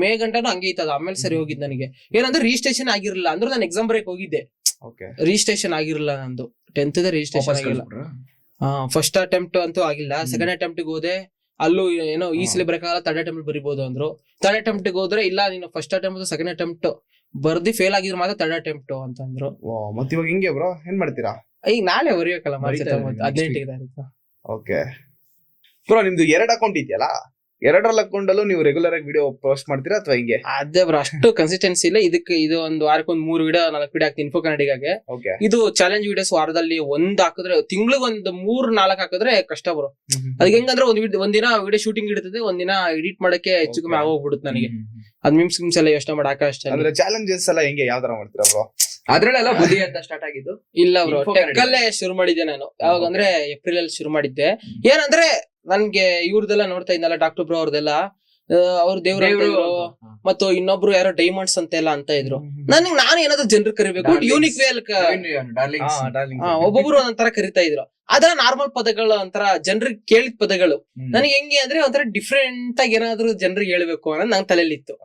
ಮೇ ಗಂಟನೂ ಹಂಗೆ ಇತ್ತದ. ಆಮೇಲೆ ಸರಿ ಹೋಗಿದ್ ನನಗೆ. ಏನಂದ್ರೆ ರಿಜಿಸ್ಟ್ರೇಷನ್ ಆಗಿರ್ಲಿಲ್ಲ, ಅಂದ್ರೆ ನಾನು ಎಕ್ಸಾಮ್ ಬರೆಯಕ್ ಹೋಗಿದ್ದೆ, ರಿಜಿಸ್ಟ್ರೇಷನ್ ಆಗಿರಲಿಲ್ಲ ನಂದು. 10th ರಿಜಿಸ್ಟ್ರೇಷನ್ ಆಗಿಲ್ಲ. ಫಸ್ಟ್ ಅಟೆಂಪ್ಟ್ ಅಂತೂ ಆಗಿಲ್ಲ. ಸೆಕೆಂಡ್ ಅಟೆಂಪ್ಟ್ ಹೋದೆ, ಅಲ್ಲೂ ಏನೋ ಈ ಸಲ ಬರಕಾಗಲ್ಲ, ಥರ್ಡ್ ಅಟೆಂಪ್ಟ್ ಬರಿಬಹುದು ಅಂದ್ರು. ಥರ್ಡ್ ಅಟೆಂಪ್ಟ್ ಹೋದ್ರೆ ಇಲ್ಲ, ನೀನು ಫಸ್ಟ್ ಅಟೆಂಪ್ಟ್ ಸೆಕೆಂಡ್ ಅಟೆಂಪ್ಟ್ ಬರ್ದಿ ಫೇಲ್ ಆಗಿದ್ರೆ ಮಾತ್ರ ಥರ್ಡ್ ಅಟೆಂಪ್ಟ್ ಅಂತಂದ್ರು. ಮತ್ತೆ ಇವಾಗ ಹಿಂಗೆ ಬ್ರೋ ಏನ್ ಮಾಡ್ತೀರಾ? ಈಗ ನಾಳೆ ಬರೀಬೇಕಲ್ಲ ಮಾರ್ಚ್ 18. ಓಕೆ ಬ್ರೋ, ನಿಮ್ದು 2 ಅಕೌಂಟ್ ಇದೆಯಲ್ಲ, 2 ಅಕೌಂಟಲ್ಲೂ ನೀವು ರೆಗ್ಯುಲರ್ ಆಗಿ ವಿಡಿಯೋ ಪೋಸ್ಟ್ ಮಾಡ್ತೀರಾ ಅಥವಾ ಹಿಂಗೆ? ಅದೇ ಬ್ರೋ, ಅಷ್ಟು ಕನ್ಸಿಸ್ಟೆನ್ಸಿ ಇಲ್ಲ. ಇದು ಒಂದು ವಾರಕ್ಕೆ 3 ವಿಡಿಯೋ 4 ವಿಡಿಯೋ ಹಾಕ್ತೀನಿ ಇನ್ಫೋ ಕನ್ನಡಿಗಾಗೆ. ಇದು ಚಾಲೆಂಜ್ ವಿಡಿಯೋಸ್ ವಾರದಲ್ಲಿ 1 ಹಾಕಿದ್ರೆ, ತಿಂಗಳಿಗೆ ಒಂದು 3-4 ಹಾಕಿದ್ರೆ ಕಷ್ಟ ಬ್ರೋ. ಅದಕ್ಕೆ ಹೆಂಗಂದ್ರೆ ಒಂದಿನ ವಿಡಿಯೋ ಶೂಟಿಂಗ್ ಇಡ್ತದೆ, ಒಂದಿನ ಎಡಿಟ್ ಮಾಡಕ್ಕೆ ಹೆಚ್ಚು ಕಮ್ಮಿ ಆಗೋಗ್ಬಿಡುತ್ತೆ ನನಗೆ. ಅದ್ ಮಿಮ್ಸ್ ಎಲ್ಲ ಯೋಚನೆ ಮಾಡಾಕ ಅಷ್ಟೇ. ಅಂದ್ರೆ ಚಾಲೆಂಜಸ್ ಎಲ್ಲ ಹೆಂಗೆ, ಯಾವ ತರ ಮಾಡ್ತೀರಾ ಬ್ರೋ? ಅದ್ರಲ್ಲೆಲ್ಲ ಬುದ್ಧಿ ಅಂತ ಸ್ಟಾರ್ಟ್ ಆಗಿದ್ದು? ಇಲ್ಲ ಬ್ರೋ, ಟೆಕ್ ಅಲ್ಲೇ ಶುರು ಮಾಡಿದ್ದೆ ನಾನು. ಯಾವಾಗ ಅಂದ್ರೆ ಏಪ್ರಿಲ್ ಅಲ್ಲಿ ಶುರು ಮಾಡಿದ್ದೆ. ಏನಂದ್ರೆ ನನ್ಗೆ ಇವ್ರದೆಲ್ಲ ನೋಡ್ತಾ ಇದ್ನಲ್ಲ ಡಾಕ್ಟರ್ ಬ್ರೋ ಅವ್ರದೆಲ್ಲ ಅವ್ರ ದೇವ್ರು ಮತ್ತು ಇನ್ನೊಬ್ರು ಯಾರೋ ಡೈಮಂಡ್ಸ್ ಅಂತೆಲ್ಲ ಅಂತ ಇದ್ರು. ನಾನು ಏನಾದ್ರು ಜನರು ಕರಿಬೇಕು ಯೂನಿಕ್ ವೇ ಅಲ್ಲಿ ಒಬ್ಬೊಬ್ರು ಒಂದೊಂತರ ಕರಿತಾ ಇದ್ರು. ಅದರ ನಾರ್ಮಲ್ ಪದಗಳು ಒಂಥರ ಜನರಿಗೆ ಕೇಳಿದ ಪದಗಳು. ನನಗೆ ಹೆಂಗೆ ಅಂದ್ರೆ ಒಂಥರ ಡಿಫ್ರೆಂಟ್ ಆಗಿ ಏನಾದ್ರು ಜನರಿಗೆ ಹೇಳ್ಬೇಕು ಅನ್ನೋದು ನಂಗೆ ತಲೆಯಲ್ಲಿತ್ತು.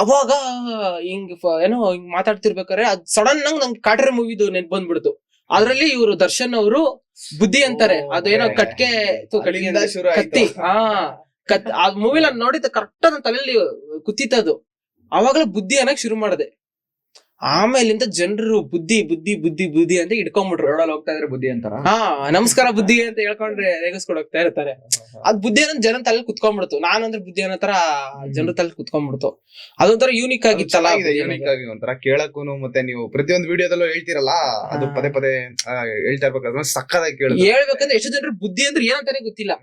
ಅವಾಗ ಹಿಂಗ್ ಏನೋ ಹಿಂಗ್ ಮಾತಾಡ್ತಿರ್ಬೇಕಾದ್ರೆ ಅದ್ ಸಡನ್ ಆಗಿ ನಂಗೆ ಕಾಟೇರ ಮೂವಿದು ನೆನ್ಪು ಬಂದ್ಬಿಡ್ತು. ಅದ್ರಲ್ಲಿ ಇವ್ರು ದರ್ಶನ್ ಅವರು ಬುದ್ಧಿ ಅಂತಾರೆ, ಅದೇನೋ ಕಟ್ಕೆ ಕತ್ತಿ ಆ ಮೂವಿ ನಾನು ನೋಡಿದ ಕರೆಕ್ಟ್ ನನ್ನ ತಲೆಯಲ್ಲಿ ಕುತ್ತಿತ್ತದು. ಅವಾಗಲೇ ಬುದ್ಧಿ ಅನ್ನಕ್ ಶುರು ಮಾಡಿದೆ. ಆಮೇಲಿಂದ ಜನರು ಬುದ್ಧಿ ಬುದ್ಧಿ ಬುದ್ಧಿ ಬುದ್ಧಿ ಅಂತ ಇಟ್ಕೊಂಡ್ಬಿಟ್ರು. ರೋಡಲ್ಲಿ ಹೋಗ್ತಾ ಇದ್ರೆ ಬುದ್ಧಿ ಅಂತಾರ. ನಮಸ್ಕಾರ ಬುದ್ಧಿ ಅಂತ ಹೇಳ್ಕೊಂಡ್ರೆ ರೇಗಿಸ್ಕೊಂಡು ಹೋಗ್ತಾ ಇರ್ತಾರೆ. ಅದ್ ಬುದ್ಧಿ ಅನ್ನೋ ಜನ ತಲೆ ಕುತ್ಕೊಂಡ್ಬಿಡ್ತು. ನಾನಂದ್ರೆ ಬುದ್ಧಿ ಅನ್ನೋ ತರ ಜನರ ತಲೆ ಕುತ್ಕೊಂಡ್ಬಿಡ್ತು. ಅದೊಂಥರ ಯೂನಿಕ್ ಆಗಿತ್ತಲ್ಲ. ಯೂನಿಕ್ ಆಗಿ ಒಂಥರ ಕೇಳಕ್ಕೂ ಮತ್ತೆ ನೀವು ಪ್ರತಿಯೊಂದು ವಿಡಿಯೋದಲ್ಲೂ ಹೇಳ್ತಿರಲ್ಲ, ಅದು ಪದೇ ಪದೇ ಹೇಳ್ತಾ ಇರ್ಬೇಕಾದ್ರೆ ಸಕ್ಕದಾಗಿ ಹೇಳ್ಬೇಕಂದ್ರೆ ಎಷ್ಟು ಜನರು ಬುದ್ಧಿ ಅಂದ್ರೆ ಏನಂತಾನೆ ಗೊತ್ತಿಲ್ಲ.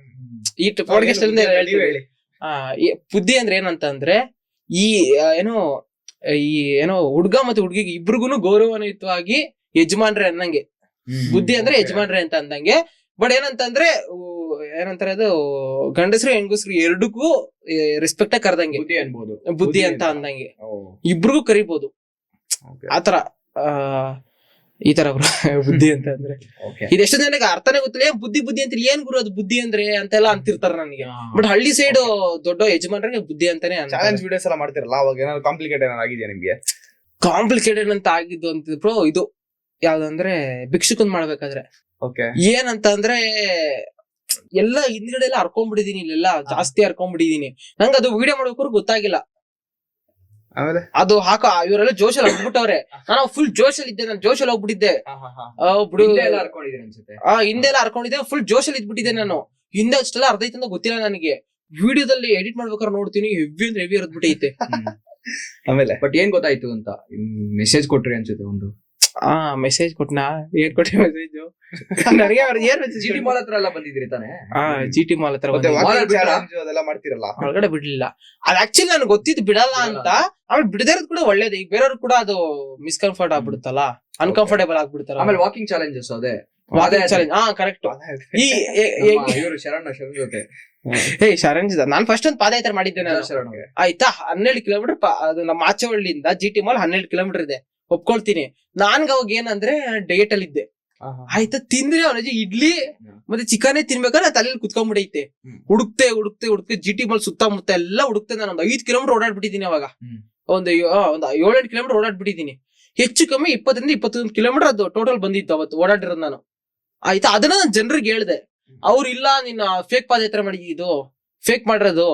ಈ ಪಾಡ್ಕಾಸ್ಟ್ ಹೇಳಿ ಬುದ್ಧಿ ಅಂದ್ರೆ ಏನಂತ ಅಂದ್ರೆ ಈ ಏನೋ ಹುಡ್ಗ ಮತ್ತೆ ಹುಡ್ಗಿಗೆ ಇಬ್ರಿಗೂ ಗೌರವಾನ್ವಿತವಾಗಿ ಯಜಮಾನ್ರೆ ಅನ್ನಂಗೆ ಬುದ್ಧಿ ಅಂದ್ರೆ ಯಜಮಾನ್ರೆ ಅಂತ ಅಂದಂಗೆ. ಬಟ್ ಏನಂತಂದ್ರೆ ಏನಂತಾರೆ ಅದು ಗಂಡಸರು ಹೆಂಗಸರು ಎರಡಕ್ಕೂ ರೆಸ್ಪೆಕ್ಟ್ ಕರ್ದಂಗೆ ಬುದ್ಧಿ ಅನ್ಬೋದು, ಬುದ್ಧಿ ಅಂತ ಅಂದಂಗೆ ಇಬ್ರಿಗೂ ಕರಿಬಹುದು. ಆತರ ಈ ತರ ಬುದ್ಧಿ ಅಂತ ಅಂದ್ರೆ ಇದೆಷ್ಟು ಜನಕ್ಕೆ ಅರ್ಥನೇ ಗೊತ್ತಿಲ್ಲ. ಬುದ್ಧಿ ಬುದ್ಧಿ ಅಂತ ಏನ್ ಗುರು ಅದು ಬುದ್ಧಿ ಅಂದ್ರೆ ಅಂತೆಲ್ಲ ಅಂತಿರ್ತಾರ ನನಗೆ. ಬಟ್ ಹಳ್ಳಿ ಸೈಡ್ ದೊಡ್ಡ ಯಜಮಾನ್ರಿಗೆ ಬುದ್ಧಿ ಅಂತಾನೆ. ಚಾಲೆಂಜ್ ವಿಡಿಯೋಸ್ ಎಲ್ಲ ಮಾಡ್ತಿರಲ್ಲ, ಅವಾಗ ಏನಾದ್ರು ಕಾಂಪ್ಲಿಕೇಟೆಡ್ ಏನಾದ್ರು ಆಗಿದೆಯಾ ನಿಮ್ಗೆ? ಕಾಂಪ್ಲಿಕೇಟೆಡ್ ಅಂತ ಆಗಿದ್ದು ಅಂತ ಬ್ರೋ ಇದು ಯಾವ್ದಂದ್ರೆ ಭಿಕ್ಷುಕನ್ ಮಾಡ್ಬೇಕಾದ್ರೆ ಏನಂತ ಅಂದ್ರೆ ಎಲ್ಲ ಹಿಂದ್ಗಡೆ ಎಲ್ಲ ಹರ್ಕೊಂಡ್ಬಿಟ್ಟಿದೀನಿ, ಇಲ್ಲೆಲ್ಲ ಜಾಸ್ತಿ ಹರ್ಕೊಂಡ್ಬಿಟ್ಟಿದೀನಿ. ನಂಗೆ ಅದು ವಿಡಿಯೋ ಮಾಡ್ಬೇಕಾದ್ರು ಗೊತ್ತಾಗಿಲ್ಲ. ಅದು ಇವರೆಲ್ಲ ಜೋಶಲ್ಲಿ ಹೋಗ್ಬಿಟ್ಟವ್ರೆ. ನಾನು ಫುಲ್ ಜೋಶಲ್ಲಿ ಇದ್ದೆ, ನಾನು ಜೋಶಲ್ಲಿ ಹೋಗ್ಬಿಟ್ಟಿದ್ದೆ. ಹಿಂದೆ ಎಲ್ಲ ಹರ್ಕೊಂಡಿದ್ದೆ, ಫುಲ್ ಜೋಶಲ್ಲಿ ಇದ್ಬಿಟ್ಟಿದ್ದೆ ನಾನು. ಹಿಂದೆ ಅಷ್ಟೆಲ್ಲ ಅರ್ಧ ಐತೆ ಅಂತ ಗೊತ್ತಿಲ್ಲ ನನಗೆ. ವಿಡಿಯೋದಲ್ಲಿ ಎಡಿಟ್ ಮಾಡ್ಬೇಕಾದ್ರೆ ನೋಡ್ತೀನಿ ಹೆವಿ ಅಂದ್ರೆ ಹೆವಿ ಹರಿದ್ಬಿಟ್ಟೈತೆ. ಆಮೇಲೆ ಬಟ್ ಏನ್ ಗೊತ್ತಾಯ್ತು ಅಂತ ಮೆಸೇಜ್ ಕೊಟ್ರಿ ಅನ್ಸುತ್ತೆ ಒಂದು. ಮೆಸೇಜ್ ಕೊಟ್ನಾ? ಏನ್ ಕೊಟ್ಟಿ ಮೆಸೇಜ್ ನನಗೆ? ಜಿಟಿ ಮಾಲ್ ಹತ್ರ ಎಲ್ಲ ಬಂದಿದ್ರಿ ತಾನೆ? ಜಿಟಿ ಮಾಲ್ ಹತ್ರ ಅದೆಲ್ಲ ಮಾಡ್ತಿರಲ್ಲ, ಒಳಗಡೆ ಬಿಡ್ಲಿಲ್ಲ. ಅದ್ ಆಕ್ಚುಲಿ ನನ್ಗೆ ಗೊತ್ತಿದ್ದು ಬಿಡಲ್ಲ ಅಂತ. ಆಮೇಲೆ ಬಿಡದೇ ಇರೋದು ಕೂಡ ಒಳ್ಳೇದು. ಈಗ ಬೇರೆಯವ್ರು ಕೂಡ ಅದು ಮಿಸ್ಕಂಫರ್ಟ್ ಆಗ್ಬಿಡುತ್ತಲ್ಲ, ಅನ್ಕಂಫರ್ಟೇಬಲ್ ಆಗ್ಬಿಡ್ತಾರ. ಆಮೇಲೆ ವಾಕಿಂಗ್ ಚಾಲೆಂಜಸ್ ಅದೇ ಚಾಲೆಂಜ್. ಕರೆಕ್ಟ್. ಇವರು ಶರಣ್ ಜೊತೆ ಶರಣ್ ನಾನ್ ಫಸ್ಟ್ ಒಂದು ಪಾದಯಾತ್ರೆ ಮಾಡಿದ್ದೆ ನಾನು. ಆಯ್ತಾ, 12 ಕಿಲೋಮೀಟರ್. ಅದು ನಮ್ಮ ಆಚೆಹಳ್ಳಿಯಿಂದ ಜಿಟಿ ಮಾಲ್ 12 ಕಿಲೋಮೀಟರ್ ಇದೆ, ಒಪ್ಕೊಳ್ತೀನಿ. ನಾನ್ಗ ಅವಾಗ ಏನಂದ್ರೆ ಡಯಟ್ ಅಲ್ಲಿ ಇದ್ದೆ. ಆಯ್ತಾ, ತಿಂದ್ರೆ ಅವನಿಗೆ ಇಡ್ಲಿ ಮತ್ತೆ ಚಿಕನೇ ತಿನ್ಬೇಕಾದ್ರೆ ತಲೆಯಲ್ಲಿ ಕುತ್ಕೊಂಡ್ಬಿಡೈತೆ. ಹುಡುಕ್ತೆ ಜಿಟಿ ಮಾಲ್ ಸುತ್ತಮುತ್ತ ಎಲ್ಲ ಹುಡುಕ್ತೆ. ನಾನು ಒಂದು 5 ಕಿಲೋಮೀಟರ್ ಓಡಾಡ್ಬಿಟ್ಟಿದ್ದೀನಿ. ಅವಾಗ ಒಂದು 7-8 ಕಿಲೋಮೀಟರ್ ಓಡಾಡ್ಬಿಟ್ಟಿದ್ದೀನಿ. ಹೆಚ್ಚು ಕಮ್ಮಿ 20-21 ಕಿಲೋಮೀಟರ್ ಅದು ಟೋಟಲ್ ಬಂದಿತ್ತು ಅವತ್ತು ಓಡಾಡಿರೋದು ನಾನು. ಆಯ್ತಾ, ಅದನ್ನ ನಾನು ಜನರಿಗೆ ಹೇಳ್ದೆ. ಅವ್ರು ಇಲ್ಲ, ನೀನು ಫೇಕ್ ಪಾದಯಾತ್ರೆ ಮಾಡಿದ್ದು, ಫೇಕ್ ಮಾಡಿರೋದು,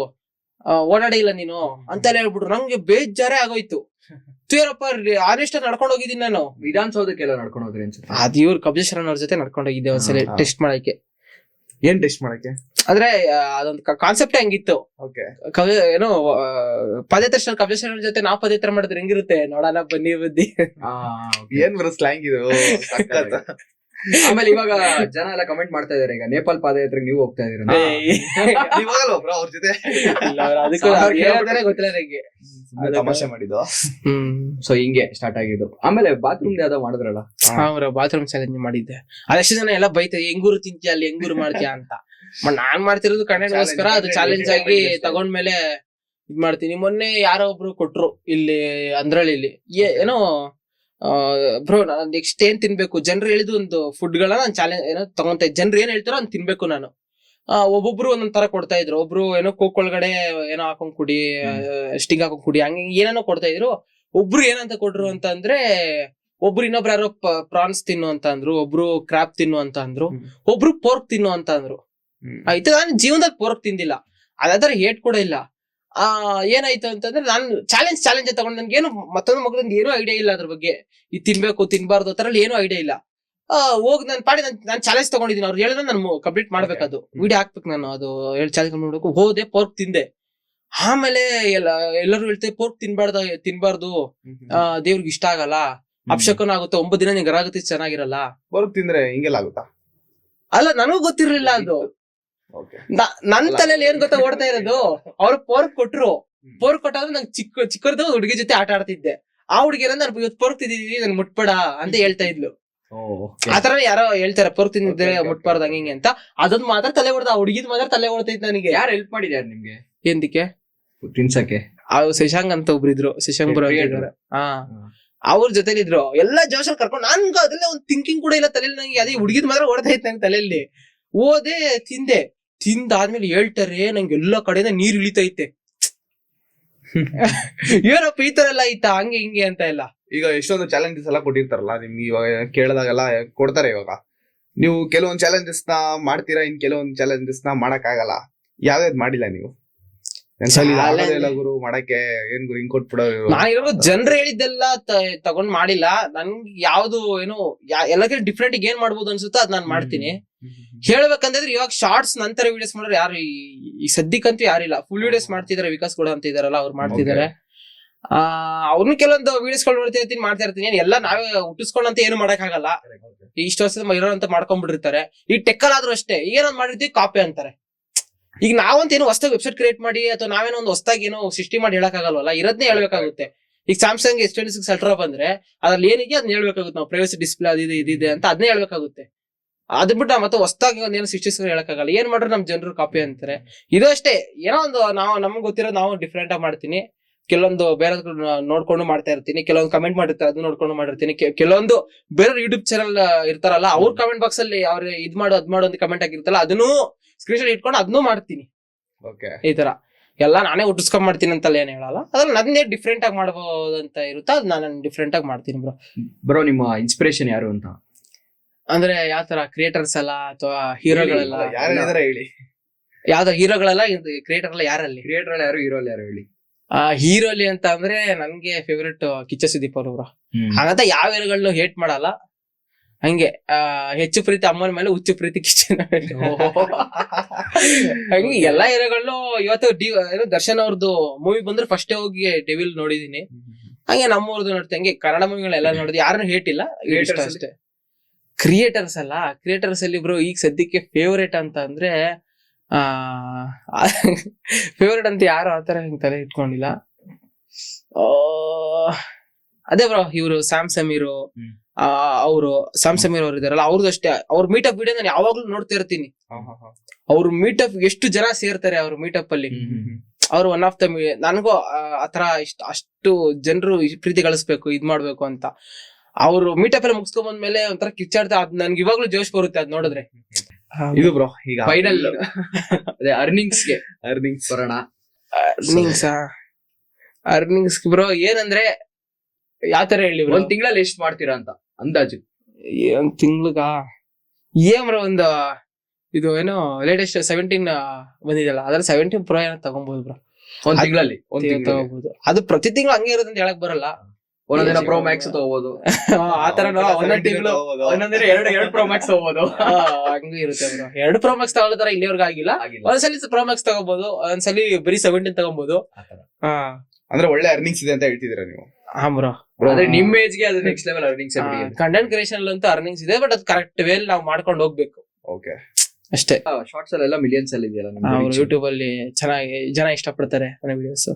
ಓಡಾಡೇ ಇಲ್ಲ ನೀನು ಅಂತೆಲ್ಲ ಹೇಳ್ಬಿಟ್ರು. ನಂಗೆ ಬೇಜಾರೇ ಆಗೋಯ್ತು. ತೇರಪ್ಪ ಆನೆಸ್ಟ್ ನಡ್ಕೊಂಡು ಹೋಗಿದ್ದೀನಿ ನಾನು. ವಿಧಾನಸೌಧಕ್ಕೆಲ್ಲ ನಡ್ಕೊಂಡು ಹೋದ್ರಿ ಅನ್ಸುತ್ತೆ. ಅದು ಇವ್ರು ಕಬ್ಜ ಶರಣ್ ಅವ್ರ ಜೊತೆ ನಡ್ಕೊಂಡು ಹೋಗಿದ್ದೆ ಒಂದ್ಸಲ ಟೆಸ್ಟ್ ಮಾಡಕ್ಕೆ. ಏನ್ ಟೆಸ್ಟ್ ಮಾಡಕ್ಕೆ ಅಂದ್ರೆ ಅದೊಂದು ಕಾನ್ಸೆಪ್ಟ್ ಹಂಗಿತ್ತು. ಏನೋ ಪಾದಯಾತ್ರೆ ಕಬ್ಜ ಶರಣ್ ಜೊತೆ ನಾವು ಪಾದಯಾತ್ರೆ ಮಾಡಿದ್ರೆ ಹೆಂಗಿರುತ್ತೆ ನೋಡೋಣ ಬನ್ನಿ ಬುದ್ಧಿ. ಏನ್ ಬರೋ ಸ್ಲ್ಯಾಂಗ್ ಇದು. ಆಮೇಲೆ ಇವಾಗ ಜನ ಎಲ್ಲ ಕಮೆಂಟ್ ಮಾಡ್ತಾ ಇದಾರೆ, ಈಗ ನೇಪಾಲ್ ಪಾದಯಾತ್ರೆಗೆ ನೀವು ಹೋಗ್ತಾ ಇದೀರ, ಅವ್ರ ಜೊತೆ ಗೊತ್ತಿಲ್ಲ ನನಗೆ. ತಮಾಷೆ ಮಾಡಿದ್ದು. ಸೊ ಹಿಂಗೆ ಸ್ಟಾರ್ಟ್ ಆಗಿದ್ದು. ಆಮೇಲೆ ಬಾತ್ರೂಮ್ ಯಾವ್ದೋ ಮಾಡಿದ್ರಲ್ಲ, ಬಾತ್ರೂಮ್ ಚಾಲೆಂಜ್ ಮಾಡಿದ್ದೆ. ಅದೆಷ್ಟು ಜನ ಎಲ್ಲ ಬೈತಾರೆ, ಹೆಂಗೂರು ತಿಂತೀಯ ಅಲ್ಲಿ ಹೆಂಗೂರು ಮಾಡ್ತೀಯ ಅಂತ. ನಾನ್ ಮಾಡ್ತಿರೋದು ಕಂಟೆಂಟ್ಗೋಸ್ಕರ. ಅದು ಚಾಲೆಂಜ್ ಆಗಿ ತಗೊಂಡ್ಮೇಲೆ ಇದ್ ಮಾಡ್ತೀನಿ. ಮೊನ್ನೆ ಯಾರೋ ಒಬ್ರು ಕೊಟ್ರು ಇಲ್ಲಿ ಅಂದ್ರಳ್ಳಿಲಿ, ಏನೋ ಬ್ರೋ ನೆಕ್ಸ್ಟ್ ಏನ್ ತಿನ್ಬೇಕು, ಜನರು ಹೇಳಿದ ಒಂದು ಫುಡ್ ಗಳನ್ನ ನಾನು ಚಾಲೆಂಜ್ ಏನೋ ತಗೊಂತ, ಜನರು ಏನ್ ಹೇಳ್ತಾರೋ ಅದ್ ತಿನ್ಬೇಕು ನಾನು. ಒಬ್ಬೊಬ್ರು ಒಂದೊಂದ್ ತರ ಕೊಡ್ತಾ ಇದ್ರು. ಒಬ್ರು ಏನೋ ಕೋಕ್ ಒಳಗಡೆ ಏನೋ ಹಾಕೊಂಡ್ ಕುಡಿ, ಸ್ಟಿಂಗ್ ಹಾಕೊಂಡ್ ಕುಡಿ, ಹಂಗ ಏನೇನೋ ಕೊಡ್ತಾ ಇದ್ರು. ಒಬ್ರು ಏನಂತ ಕೊಟ್ರು ಅಂತ ಅಂದ್ರೆ, ಒಬ್ರು ಇನ್ನೊಬ್ರು ಯಾರೋ ಪ್ರಾನ್ಸ್ ತಿನ್ನು ಅಂತ ಅಂದ್ರು, ಒಬ್ರು ಕ್ರಾಪ್ ತಿನ್ನು ಅಂತ ಅಂದ್ರು, ಒಬ್ರು ಪೋರ್ಕ್ ತಿನ್ನು ಅಂತ ಅಂದ್ರು. ಆಯ್ತು, ನಾನು ಜೀವನದಲ್ಲಿ ಪೋರ್ಕ್ ತಿಂದಿಲ್ಲ, ಅದಾದ್ರೆ ಹೇಟ್ ಕೂಡ ಇಲ್ಲ. ಏನಾಯ್ತು ಅಂತಂದ್ರೆ, ನಾನು ಚಾಲೆಂಜ್ ತಗೊಂಡು ನನ್ಗೆ ಏನು ಮತ್ತೊಂದು ಮಗನಿಂದ ಏನೂ ಐಡಿಯಾ ಇಲ್ಲ ಅದ್ರ ಬಗ್ಗೆ. ಇದು ತಿನ್ಬೇಕು ತಿನ್ಬಾರ್ದು ಆ ತರ ಏನೂ ಐಡಿಯಾ ಇಲ್ಲ. ಹೋಗಿ ನಾನು ಪಾಡಿ ನಾನು ಚಾಲೆಂಜ್ ತಗೊಂಡಿದ್ದೀನಿ. ಅವ್ರು ಹೇಳಿದ್ರೆ ನಾನು ಕಂಪ್ಲೀಟ್ ಮಾಡ್ಬೇಕದು, ವಿಡಿಯೋ ಹಾಕ್ಬೇಕು ನಾನು. ಅದು ಚಾಲೆಂಜ್ ಮಾಡ್ಬೇಕು. ಹೋದೆ, ಪೋರ್ಕ್ ತಿಂದೆ. ಆಮೇಲೆ ಎಲ್ಲರೂ ಹೇಳ್ತೇವೆ ಪೋರ್ಕ್ ತಿನ್ಬಾರ್ದು, ದೇವ್ರಿಗೆ ಇಷ್ಟ ಆಗಲ್ಲ, ಅಪಶಕನ ಆಗುತ್ತೆ, 9 ದಿನ ನಿಂಗೆ ಗರಾಗತಿ ಚೆನ್ನಾಗಿರಲ್ಲ. ಪೋರ್ಕ್ ತಿಂದ್ರೆ ಹಿಂಗೆಲ್ಲ ಆಗುತ್ತಾ? ಅಲ್ಲ, ನನಗೂ ಗೊತ್ತಿರ್ಲಿಲ್ಲ ಅದು. ನನ್ ತಲೆಯಲ್ಲಿ ಏನ್ ಗೊತ್ತಾ ಓಡ್ತಾ ಇರೋದು, ಅವ್ರು ಪೋರ್ಕ್ ಕೊಟ್ರು. ಪೋರ್ಕ್ ಕೊಟ್ಟಾದ್ರೆ ನಂಗೆ ಚಿಕ್ಕದ ಹುಡುಗಿ ಜೊತೆ ಆಟ ಆಡ್ತಿದ್ದೆ. ಆ ಹುಡುಗಿ ನಾನು ಇವತ್ತು ಪೋರ್ಕ್ ತಿಂದಿದೀನಿ, ನನ್ ಮುಟ್ಬೇಡ ಅಂತ ಹೇಳ್ತಾ ಇದ್ಲು. ಆತರ ಯಾರೋ ಹೇಳ್ತಾರೆ ಪೋರ್ಕ್ ತಿಂದಿದ್ರೆ ಮುಟ್ಬಾರ್ದು ಹಂಗೆ ಅಂತ. ಅದೊಂದು ಮಾತ್ರ ತಲೆ ಹೊಡೆದ, ಆ ಹುಡುಗಿದ್ ಮಾತ್ರ ತಲೆ ಹೊಡ್ತೈತಿ ನನಗೆ. ಯಾರು ಹೆಲ್ಪ್ ಮಾಡಿದ್ಯಾರು ನಿಮ್ಗೆ ಎಂದಕ್ಕೆ ತಿನ್ಸಕ್ಕೆ? ಅವ್ರು ಶಶಾಂಕ್ ಅಂತ ಒಬ್ರು ಇದ್ರು, ಶಶಾಂಕ್ ಬರೋ ಅವ್ರ ಜೊತೆಲಿದ್ರು. ಎಲ್ಲಾ ಜೋಶಲ್ಲಿ ಕರ್ಕೊಂಡು ನನ್ಗ ಅದೆಲ್ಲ ಒಂದು ಥಿಂಕಿಂಗ್ ಕೂಡ ಇಲ್ಲ ತಲೆಯಲ್ಲಿ ನಂಗೆ. ಅದೇ ಹುಡುಗಿದ್ ಮಾತ್ರ ಹೊಡ್ತಾ ಇತ್ತು ನಂಗೆ ತಲೆಯಲ್ಲಿ. ಓದೆ ತಿಂದೆ, ತಿಂದಾದ್ಮೇಲೆ ಹೇಳ್ತಾರೆ ನಂಗೆ ಎಲ್ಲಾ ಕಡೆಯಿಂದ ನೀರ್ ಇಳಿತೈತೆ. ಏನಪ್ಪ ಈ ತರ ಎಲ್ಲ ಐತಾ ಹಂಗೆ ಹಿಂಗೆ ಅಂತ ಎಲ್ಲ. ಈಗ ಎಷ್ಟೊಂದು ಚಾಲೆಂಜಸ್ ಎಲ್ಲ ಕೊಟ್ಟಿರ್ತಾರಲ್ಲ ನಿಮ್ಗೆ, ಇವಾಗ ಕೇಳಿದಾಗೆಲ್ಲ ಕೊಡ್ತಾರೆ. ಇವಾಗ ನೀವು ಕೆಲವೊಂದು ಚಾಲೆಂಜಸ್ ನ ಮಾಡ್ತೀರಾ, ಇನ್ ಕೆಲವೊಂದು ಚಾಲೆಂಜಸ್ ನ ಮಾಡಕ್ ಆಗಲ್ಲ. ಯಾವ್ಯಾವ್ದು ಮಾಡಿಲ್ಲ ನೀವು? ಗುರು ಮಾಡಕ್ಕೆ ಏನ್ ಗುರು ಹಿಂಗ್ ಕೊಟ್ಬಿಡೋರು? ನಾನು ಜನರು ಹೇಳಿದ್ದೆಲ್ಲ ತಗೊಂಡ್ ಮಾಡಿಲ್ಲ. ನನ್ಗೆ ಯಾವ್ದು ಏನು ಎಲ್ಲಕ್ಕಿಂತ ಡಿಫ್ರೆಂಟ್ ಏನ್ ಮಾಡ್ಬೋದು ಅನ್ಸುತ್ತೋ ಅದ್ ನಾನ್ ಮಾಡ್ತೀನಿ. ಹೇಳ್ಬೇಕಂದ್ರೆ ಇವಾಗ ಶಾರ್ಟ್ಸ್ ನಂತರ ವಿಡಿಯೋಸ್ ಮಾಡೋರು ಯಾರು ಈ ಸದ್ಯಕ್ಕಂತೂ ಯಾರಿಲ್ಲ. ಫುಲ್ ವಿಡಿಯೋಸ್ ಮಾಡ್ತಿದಾರೆ, ವಿಕಾಸ್ ಕೂಡ ಅಂತ ಇದಾರಲ್ಲ ಅವ್ರು ಮಾಡ್ತಿದಾರೆ. ಅವ್ರನ್ನ ಕೆಲವೊಂದು ವಿಡಿಯೋಸ್ ಗಳು ನೋಡ್ತಾ ಇರ್ತೀನಿ, ಮಾಡ್ತಾ ಇರ್ತೀನಿ. ಎಲ್ಲ ನಾವೇ ಹುಟ್ಟಿಸ್ಕೊಂಡಂತ ಏನು ಮಾಡಕ್ ಆಗಲ್ಲ. ಇಷ್ಟ ವರ್ಷದ ಇರೋಂತ ಮಾಡ್ಕೊಂಡ್ಬಿಟ್ಟಿರ್ತಾರೆ. ಈ ಟೆಕ್ಕಲ್ ಆದ್ರೂ ಅಷ್ಟೇ, ಏನೊಂದ್ ಮಾಡಿರ್ತೀವಿ ಕಾಪಿ ಅಂತಾರೆ. ಈಗ ನಾವಂತ ಏನು ಹೊಸದಾಗಿ ವೆಬ್ಸೈಟ್ ಕ್ರಿಯೇಟ್ ಮಾಡಿ ಅಥವಾ ನಾವೇನೋ ಒಂದು ಹೊಸದಾಗಿ ಏನೋ ಸೃಷ್ಟಿ ಮಾಡಿ ಹೇಳಕ್ ಆಗಲ್ವಲ್ಲ, ಇರೋದನ್ನೇ ಹೇಳ್ಬೇಕಾಗುತ್ತೆ. ಈಗ ಸ್ಯಾಮ್ಸಂಗ್ S26 ಅಲ್ಟ್ರಾ ಬಂದ್ರೆ ಅದ್ರಲ್ಲಿ ಏನಿದೆ ಅದನ್ನ ಹೇಳ್ಬೇಕಾಗುತ್ತೆ. ನಾವು ಪ್ರೈವಸಿ ಡಿಸ್ಪ್ಲೇ ಅದಿದೆ ಇದಿದೆ ಅಂತ ಅದನ್ನೇ ಹೇಳ್ಬೇಕಾಗುತ್ತೆ. ಅದ್ ಬಿಟ್ಟು ಮತ್ತೆ ಹೊಸದಾಗಿ ಒಂದೇನು ಸೃಷ್ಟಿಸ್ಕೊಂಡು ಹೇಳಕ್ಕಾಗಲ್ಲ. ಏನ್ ಮಾಡ್ರೆ ನಮ್ ಜನರು ಕಾಪಿ ಅಂತಾರೆ. ಇದು ಅಷ್ಟೇ, ಏನೋ ಒಂದು ನಾವು ನಮ್ಗೆ ಗೊತ್ತಿರೋದು ನಾವು ಡಿಫ್ರೆಂಟ್ ಆಗಿ ಮಾಡ್ತೀನಿ. ಕೆಲವೊಂದು ಬೇರೆ ನೋಡ್ಕೊಂಡು ಮಾಡ್ತಾ ಇರ್ತೀನಿ. ಕೆಲವೊಂದು ಕಮೆಂಟ್ ಮಾಡಿರ್ತಾರೆ, ಅದನ್ನ ನೋಡ್ಕೊಂಡು ಮಾಡಿರ್ತೀನಿ. ಕೆಲವೊಂದು ಬೇರೆ ಯೂಟ್ಯೂಬ್ ಚಾನಲ್ ಇರ್ತಾರಲ್ಲ, ಅವ್ರ ಕಮೆಂಟ್ ಬಾಕ್ಸ್ ಅಲ್ಲಿ ಅವ್ರು ಇದ್ ಮಾಡು ಅದ್ ಮಾಡು ಅಂತ ಕಮೆಂಟ್ ಆಗಿರ್ತಲ್ಲ, ಅದನ್ನು ಸ್ಕ್ರೀನ್ ಶಾಟ್ ಇಟ್ಕೊಂಡು ಅದನ್ನೂ ಮಾಡ್ತೀನಿ. ಈ ತರ ಎಲ್ಲ ನಾನೇ ಹುಟ್ಟಿಸ್ಕೊಂಡ್ ಮಾಡ್ತೀನಿ ಅಂತಲ್ಲ ಏನ್ ಹೇಳಲ್ಲ. ಅದ್ರಲ್ಲಿ ನನ್ನೇ ಡಿಫ್ರೆಂಟ್ ಆಗಿ ಮಾಡ್ಬೋದಂತ ಇರುತ್ತೆ, ಅದ್ ನಾನು ಡಿಫ್ರೆಂಟ್ ಆಗಿ ಮಾಡ್ತೀನಿ. ಬ್ರೋ ನಿಮ್ಮ ಇನ್ಸ್ಪಿರೇಷನ್ ಯಾರು ಅಂತ? ಅಂದ್ರೆ ಯಾವ ತರ ಕ್ರಿಯೇಟರ್ಸ್ ಅಲ್ಲ ಅಥವಾ ಹೀರೋಗಳೆಲ್ಲ? ಹೇಳಿ. ಯಾವ್ದು ಹೀರೋಗಳೆಲ್ಲ ಕ್ರಿಯೇಟರ್ ಎಲ್ಲ ಯಾರಲ್ಲಿ? ಕ್ರಿಯೇಟರ್ ಯಾರು, ಹೀರೋ ಯಾರು ಹೇಳಿ? ಹೀರೋಲಿ ಅಂತ ಅಂದ್ರೆ ನನ್ಗೆ ಫೇವ್ರೆಟ್ ಕಿಚ್ಚ ಸುದೀಪ್ ಅವರು. ಹಾಗಂತ ಯಾವ ಹೀರೋಗಳನ್ನ ಹೇಟ್ ಮಾಡಲ್ಲ. ಹಂಗೆ ಹೆಚ್ಚು ಪ್ರೀತಿ ಅಮ್ಮನ ಮೇಲೆ, ಹುಚ್ಚು ಪ್ರೀತಿ ಕಿಚ್ಚನ ಮೇಲೆ. ಹಂಗೆ ಎಲ್ಲಾ ಹೀರೋಗಳನ್ನೂ ಇವತ್ತು ದರ್ಶನ್ ಅವ್ರದ್ದು ಮೂವಿ ಬಂದ್ರೆ ಫಸ್ಟ್ ಹೋಗಿ ಡೆವಿಲ್ ನೋಡಿದೀನಿ. ಹಂಗೆ ನಮ್ಮೂರ್ದು ನೋಡ್ತೀನಿ. ಹಂಗೆ ಕನ್ನಡ ಮೂವಿಗಳೆಲ್ಲ ನೋಡಿದ್ವಿ, ಯಾರನ್ನು ಹೇಟ್ ಇಲ್ಲ, ಅಷ್ಟೇ. ಕ್ರಿಯೇಟರ್ಸ್ ಅಲ್ಲ, ಕ್ರಿಯೇಟರ್ಸ್ ಅಲ್ಲಿ ಬ್ರೋ ಈಗ ಸದ್ಯಕ್ಕೆ ಫೇವ್ರೇಟ್ ಅಂತ ಅಂದ್ರೆ ಫೇವ್ರೇಟ್ ಅಂತ ಯಾರು ಆತರ ತಲೆ ಇಟ್ಕೊಂಡಿಲ್ಲ. ಅದೇ ಬ್ರೋ ಇವರು ಸ್ಯಾಮ್ ಸಮೀರ್ ಅವರು ಇದಾರಲ್ಲ, ಅವ್ರದ್ದು ಅಷ್ಟೇ. ಅವ್ರ ಮೀಟಪ್ ವಿಡಿಯೋ ನಾನು ಯಾವಾಗ್ಲೂ ನೋಡ್ತಾ ಇರ್ತೀನಿ. ಅವ್ರ ಮೀಟಪ್ ಎಷ್ಟು ಜನ ಸೇರ್ತಾರೆ ಅವ್ರ ಮೀಟಪ್ ಅಲ್ಲಿ. ಅವ್ರು ಒನ್ ಆಫ್ ದ ನನಗೂ ಆತರ ಅಷ್ಟು ಜನರು ಪ್ರೀತಿ ಗಳಿಸ್ಬೇಕು, ಇದ್ ಮಾಡ್ಬೇಕು ಅಂತ. ಅವ್ರು ಮೀಟಪ್ ಎಲ್ಲ ಮುಗಿಸ್ಕೊಂಡ್ ಬಂದ್ಮೇಲೆ ಒಂಥರ ಕಿಚ್ಚಾಡ್ತಾ, ಅದ್ ನನ್ಗೆ ಇವಾಗ್ಲೂ ಜೋಶ್ ಬರುತ್ತೆ ಅದ್ ನೋಡಿದ್ರೆ. ಇದು ಬ್ರೋ ಈಗ ಫೈನಲ್ ಅದೇ ಅರ್ನಿಂಗ್ಸ್ ಬರೋಣ. ಅರ್ನಿಂಗ್ಸ್ ಬ್ರೋ ಏನಂದ್ರೆ ಯಾವ ತರ ಹೇಳಿ, ಒಂದ್ ತಿಂಗಳಲ್ಲಿ ಎಷ್ಟು ಮಾಡ್ತೀರಾ ಅಂತ ಅಂದಾಜು? ಒಂದ್ ತಿಂಗ್ಳಿಗ ಬ್ರೋ ಒಂದು ಇದು ಏನೋ ಲೇಟೆಸ್ಟ್ 17 ಬಂದಿದೆಯಲ್ಲ, ಅದ್ರಲ್ಲಿ 17 Pro ಏನೋ ತಗೊಬಹುದು ಬ್ರೋ. ಒಂದ್ ತಿಂಗಳಲ್ಲಿ ತಗೋಬಹುದು. ಅದು ಪ್ರತಿ ತಿಂಗಳು ಹಂಗೆ ಇರುತ್ತೆ ಅಂತ ಹೇಳಕ್ ಬರಲ್ಲ. ಒಂದೊಂದಿನ ಪ್ರೋ ಮ್ಯಾಕ್ಸ್ ತಗೋಬಹುದು, ಆತರ ಒಂದೊಂದ್ ತಿಂಗಳು ಒಂದೊಂದಿನ ಎರಡು ಪ್ರೋ ಮ್ಯಾಕ್ಸ್ ತಗೋಬಹುದು. ಹಂಗೆ ಇರುತ್ತೆ ಬ್ರೋ. 2 Pro Max ತಗೊಳ್ತಾರ ಇಲ್ಲಿವರೆಗೂ ಆಗಿಲ್ಲ. ಒಂದ್ಸಲಿ Pro Max ತಗೋಬಹುದು, ಒಂದ್ಸಲಿ ಬರೀ 17 ತಗೋಬಹುದು. ಅಂದ್ರೆ ಒಳ್ಳೆ ಅರ್ನಿಂಗ್ಸ್ ಇದೆ ಅಂತ ಹೇಳ್ತಿದ್ದೀರಾ ನೀವು? ಬ್ರೋ ಅಂದ್ರೆ ನಿಮ್ ಏಜ್ ಗೆ ಅದು next level earnings. Content creation ಅಂತೂ ಅರ್ನಿಂಗ್ಸ್ ಇದೆ, ಬಟ್ ಅದು ಕರೆಕ್ಟ್ ವೇಲ್ ನಾವು ಮಾಡ್ಕೊಂಡು ಹೋಗ್ಬೇಕು ಅಷ್ಟೇ. ಶಾರ್ಟ್ಸ್ ಅಲ್ಲೆಲ್ಲ ಮಿಲಿಯನ್ಸ್ ಅಲ್ಲಿ ಇದೆಯಲ್ಲ ಯೂಟ್ಯೂಬ್ ಅಲ್ಲಿ, ಚೆನ್ನಾಗಿ ಜನ ಇಷ್ಟಪಡ್ತಾರೆ ನನ್ನ ವಿಡಿಯೋಸ್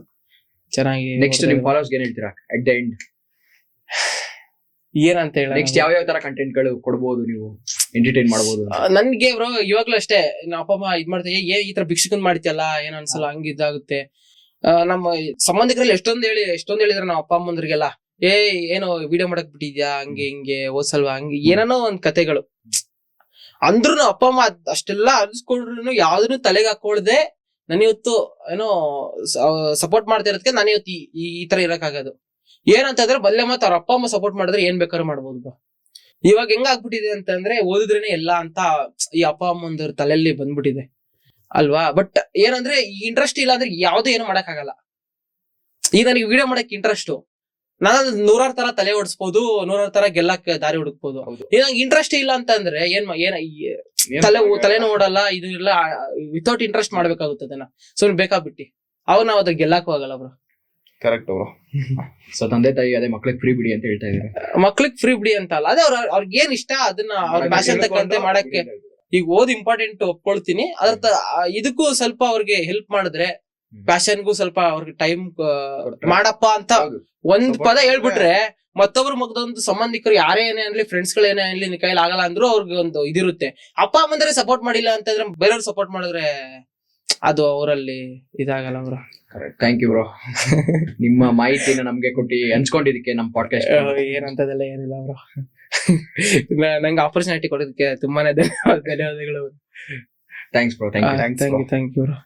ಚೆನ್ನಾಗಿ. ನೆಕ್ಸ್ಟ್ ನಿಮ್ ಫಾಲೋವರ್ಸ್ ಏನ್ ಹೇಳ್ತೀರಾ ಅಟ್ ದ ಎಂಡ್? ಏನಂತ ಹೇಳ, ನೆಕ್ಸ್ಟ್ ಯಾವ ತರ ಕಂಟೆಂಟ್ ಗಳು ಕೊಡ್ಬೋದು, ನೀವು ಎಂಟರ್ಟೈನ್ ಮಾಡ್ಬೋದು? ನನ್ಗೆ ಬ್ರೋ ಇವಾಗ್ಲೂ ಅಷ್ಟೇ, ನಮ್ಮ ಅಪ್ಪ ಅಮ್ಮ ಇದ್ ಮಾಡ್ತಾರೆ, ಈ ತರ ಭಿಕ್ಷಕನ್ ಮಾಡ್ತಿಯಲ್ಲ ಏನ್ ಅನ್ಸಲ್ಲ, ಹಂಗಿದ್ದಾಗುತ್ತೆ. ನಮ್ಮ ಸಂಬಂಧಿಕರಲ್ಲಿ ಎಷ್ಟೊಂದ್ ಹೇಳಿದ್ರೆ ನಮ್ಮ ಅಪ್ಪ ಅಮ್ಮಂದ್ರಿಗೆಲ್ಲ, ಏನೋ ವಿಡಿಯೋ ಮಾಡಕ್ ಬಿಟ್ಟಿದ್ಯಾ, ಹಂಗೆ ಹಿಂಗೆ ಓದ್ಸಲ್ವಾ, ಹಂಗೆ ಏನೇನೋ ಒಂದ್ ಕತೆಗಳು ಅಂದ್ರು. ಅಪ್ಪ ಅಮ್ಮ ಅಷ್ಟೆಲ್ಲ ಅನ್ಸ್ಕೊಂಡ್ರು ಯಾವ್ದನ್ನು ತಲೆಗೆ ಹಾಕೊಳ್ದೆ ನಾನು ಇವತ್ತು ಏನೋ ಸಪೋರ್ಟ್ ಮಾಡ್ತಾ ಇರೋದಕ್ಕೆ ನಾನು ಇವತ್ತು ಈ ತರ ಇರಕ್ಕಾಗೋದು. ಏನಂತಂದ್ರೆ ಬಲ್ಲೆ ಮತ್ತ ಅವ್ರ ಅಪ್ಪ ಅಮ್ಮ ಸಪೋರ್ಟ್ ಮಾಡಿದ್ರೆ ಏನ್ ಬೇಕಾದ್ರೂ ಮಾಡ್ಬೋದು. ಇವಾಗ ಹೆಂಗಾಗ್ಬಿಟ್ಟಿದೆ ಅಂತಂದ್ರೆ ಓದಿದ್ರೇನೆ ಎಲ್ಲ ಅಂತ ಈ ಅಪ್ಪ ಅಮ್ಮಂದ್ರ ತಲೆಯಲ್ಲಿ ಬಂದ್ಬಿಟ್ಟಿದೆ ಅಲ್ವಾ. ಬಟ್ ಏನಂದ್ರೆ ಇಂಟ್ರೆಸ್ಟ್ ಇಲ್ಲ ಅಂದ್ರೆ ಯಾವ್ದು ಏನು ಮಾಡಕ್ ಆಗಲ್ಲ. ಈಗ ನನಗೆ ವಿಡಿಯೋ ಮಾಡಕ್ ಇಂಟ್ರೆಸ್ಟ್, ನಾನು 100 ತರ ತಲೆ ಓಡಿಸ್ಬೋದು, 100 ತರ ಗೆಲ್ಲಕ್ ದಾರಿ ಹುಡುಕ್ಬೋದು. ಈಗ ಇಂಟ್ರೆಸ್ಟ್ ಇಲ್ಲ ಅಂತಂದ್ರೆ ತಲೆನೂ ಓಡಲ್ಲ, ಇದು ಇಲ್ಲ. ವಿತೌಟ್ ಇಂಟ್ರೆಸ್ಟ್ ಮಾಡ್ಬೇಕಾಗುತ್ತೆ ಅದನ್ನ. ಸೊ ಬೇಕಾಗ್ಬಿಟ್ಟಿ ಅವ್ ನಾವ್ ಅದ ಗೆಲ್ಲಕ್ಕೂ ಆಗಲ್ಲ ಬ್ರೋ. Correct bro. ಸೊ ತಂದೆ ತಾಯಿ ಅದೇ ಮಕ್ಳಿಗೆ ಫ್ರೀ ಬಿಡಿ ಅಂತ ಹೇಳ್ತಾ ಇದಾರೆ. ಮಕ್ಳಿಗೆ ಫ್ರೀ ಬಿಡಿ ಅಂತ ಅಲ್ಲ, ಅದೇ ಅವ್ರಿಗೆ ಏನ್ ಇಷ್ಟ ಅದನ್ನ ಅವ್ರ ಪ್ಯಾಷನ್ ತಕ್ಕಂತೆ ಮಾಡಕ್ಕೆ. ಈಗ ಓದ್ ಇಂಪಾರ್ಟೆಂಟ್ ಒಪ್ಕೊಳ್ತೀನಿ, ಅದ್ರ ಇದಕ್ಕೂ ಸ್ವಲ್ಪ ಅವ್ರಿಗೆ ಹೆಲ್ಪ್ ಮಾಡಿದ್ರೆ, ಪ್ಯಾಷನ್ಗೂ ಸ್ವಲ್ಪ ಅವ್ರಿಗೆ ಟೈಮ್ ಮಾಡಪ್ಪ ಅಂತ ಒಂದ್ ಪದ ಹೇಳ್ಬಿಟ್ರೆ ಮತ್ತೊಬ್ರು ಮಗದೊಂದು ಸಂಬಂಧಿಕರು ಯಾರೇ ಏನೇ ಅನ್ಲಿ ಫ್ರೆಂಡ್ಸ್ ಗಳು ಏನೇ ಅನ್ಲಿ ನಿನ್ ಕೈಲಿ ಆಗಲ್ಲ ಅಂದ್ರೂ ಅವ್ರಿಗೆ ಒಂದು ಇದಿರುತ್ತೆ. ಅಪ್ಪ ಅಮ್ಮಂದ್ರೆ ಸಪೋರ್ಟ್ ಮಾಡಿಲ್ಲ ಅಂತಂದ್ರೆ ಬೇರೆಯವ್ರು ಸಪೋರ್ಟ್ ಮಾಡಿದ್ರೆ ಅದು ಅವರಲ್ಲಿ ಇದಾಗಲ್ಲ ಬ್ರೋ. Thank you bro. ನಿಮ್ಮ ಮಾಹಿತಿನ ನಮ್ಗೆ ಕೊಟ್ಟು ಹಂಚ್ಕೊಂಡಿದ್ದಕ್ಕೆ ನಮ್ಮ ಪಾಡ್ಕಾಸ್ಟ್ ಏನಂತದೆಲ್ಲ ಏನಿಲ್ಲ ಬ್ರೋ. ನಂಗೆ ಆಪರ್ಚುನಿಟಿ ಕೊಡೋದಕ್ಕೆ ತುಂಬಾನೇ ಧನ್ಯವಾದಗಳು. Thanks bro. Thank you thank you bro.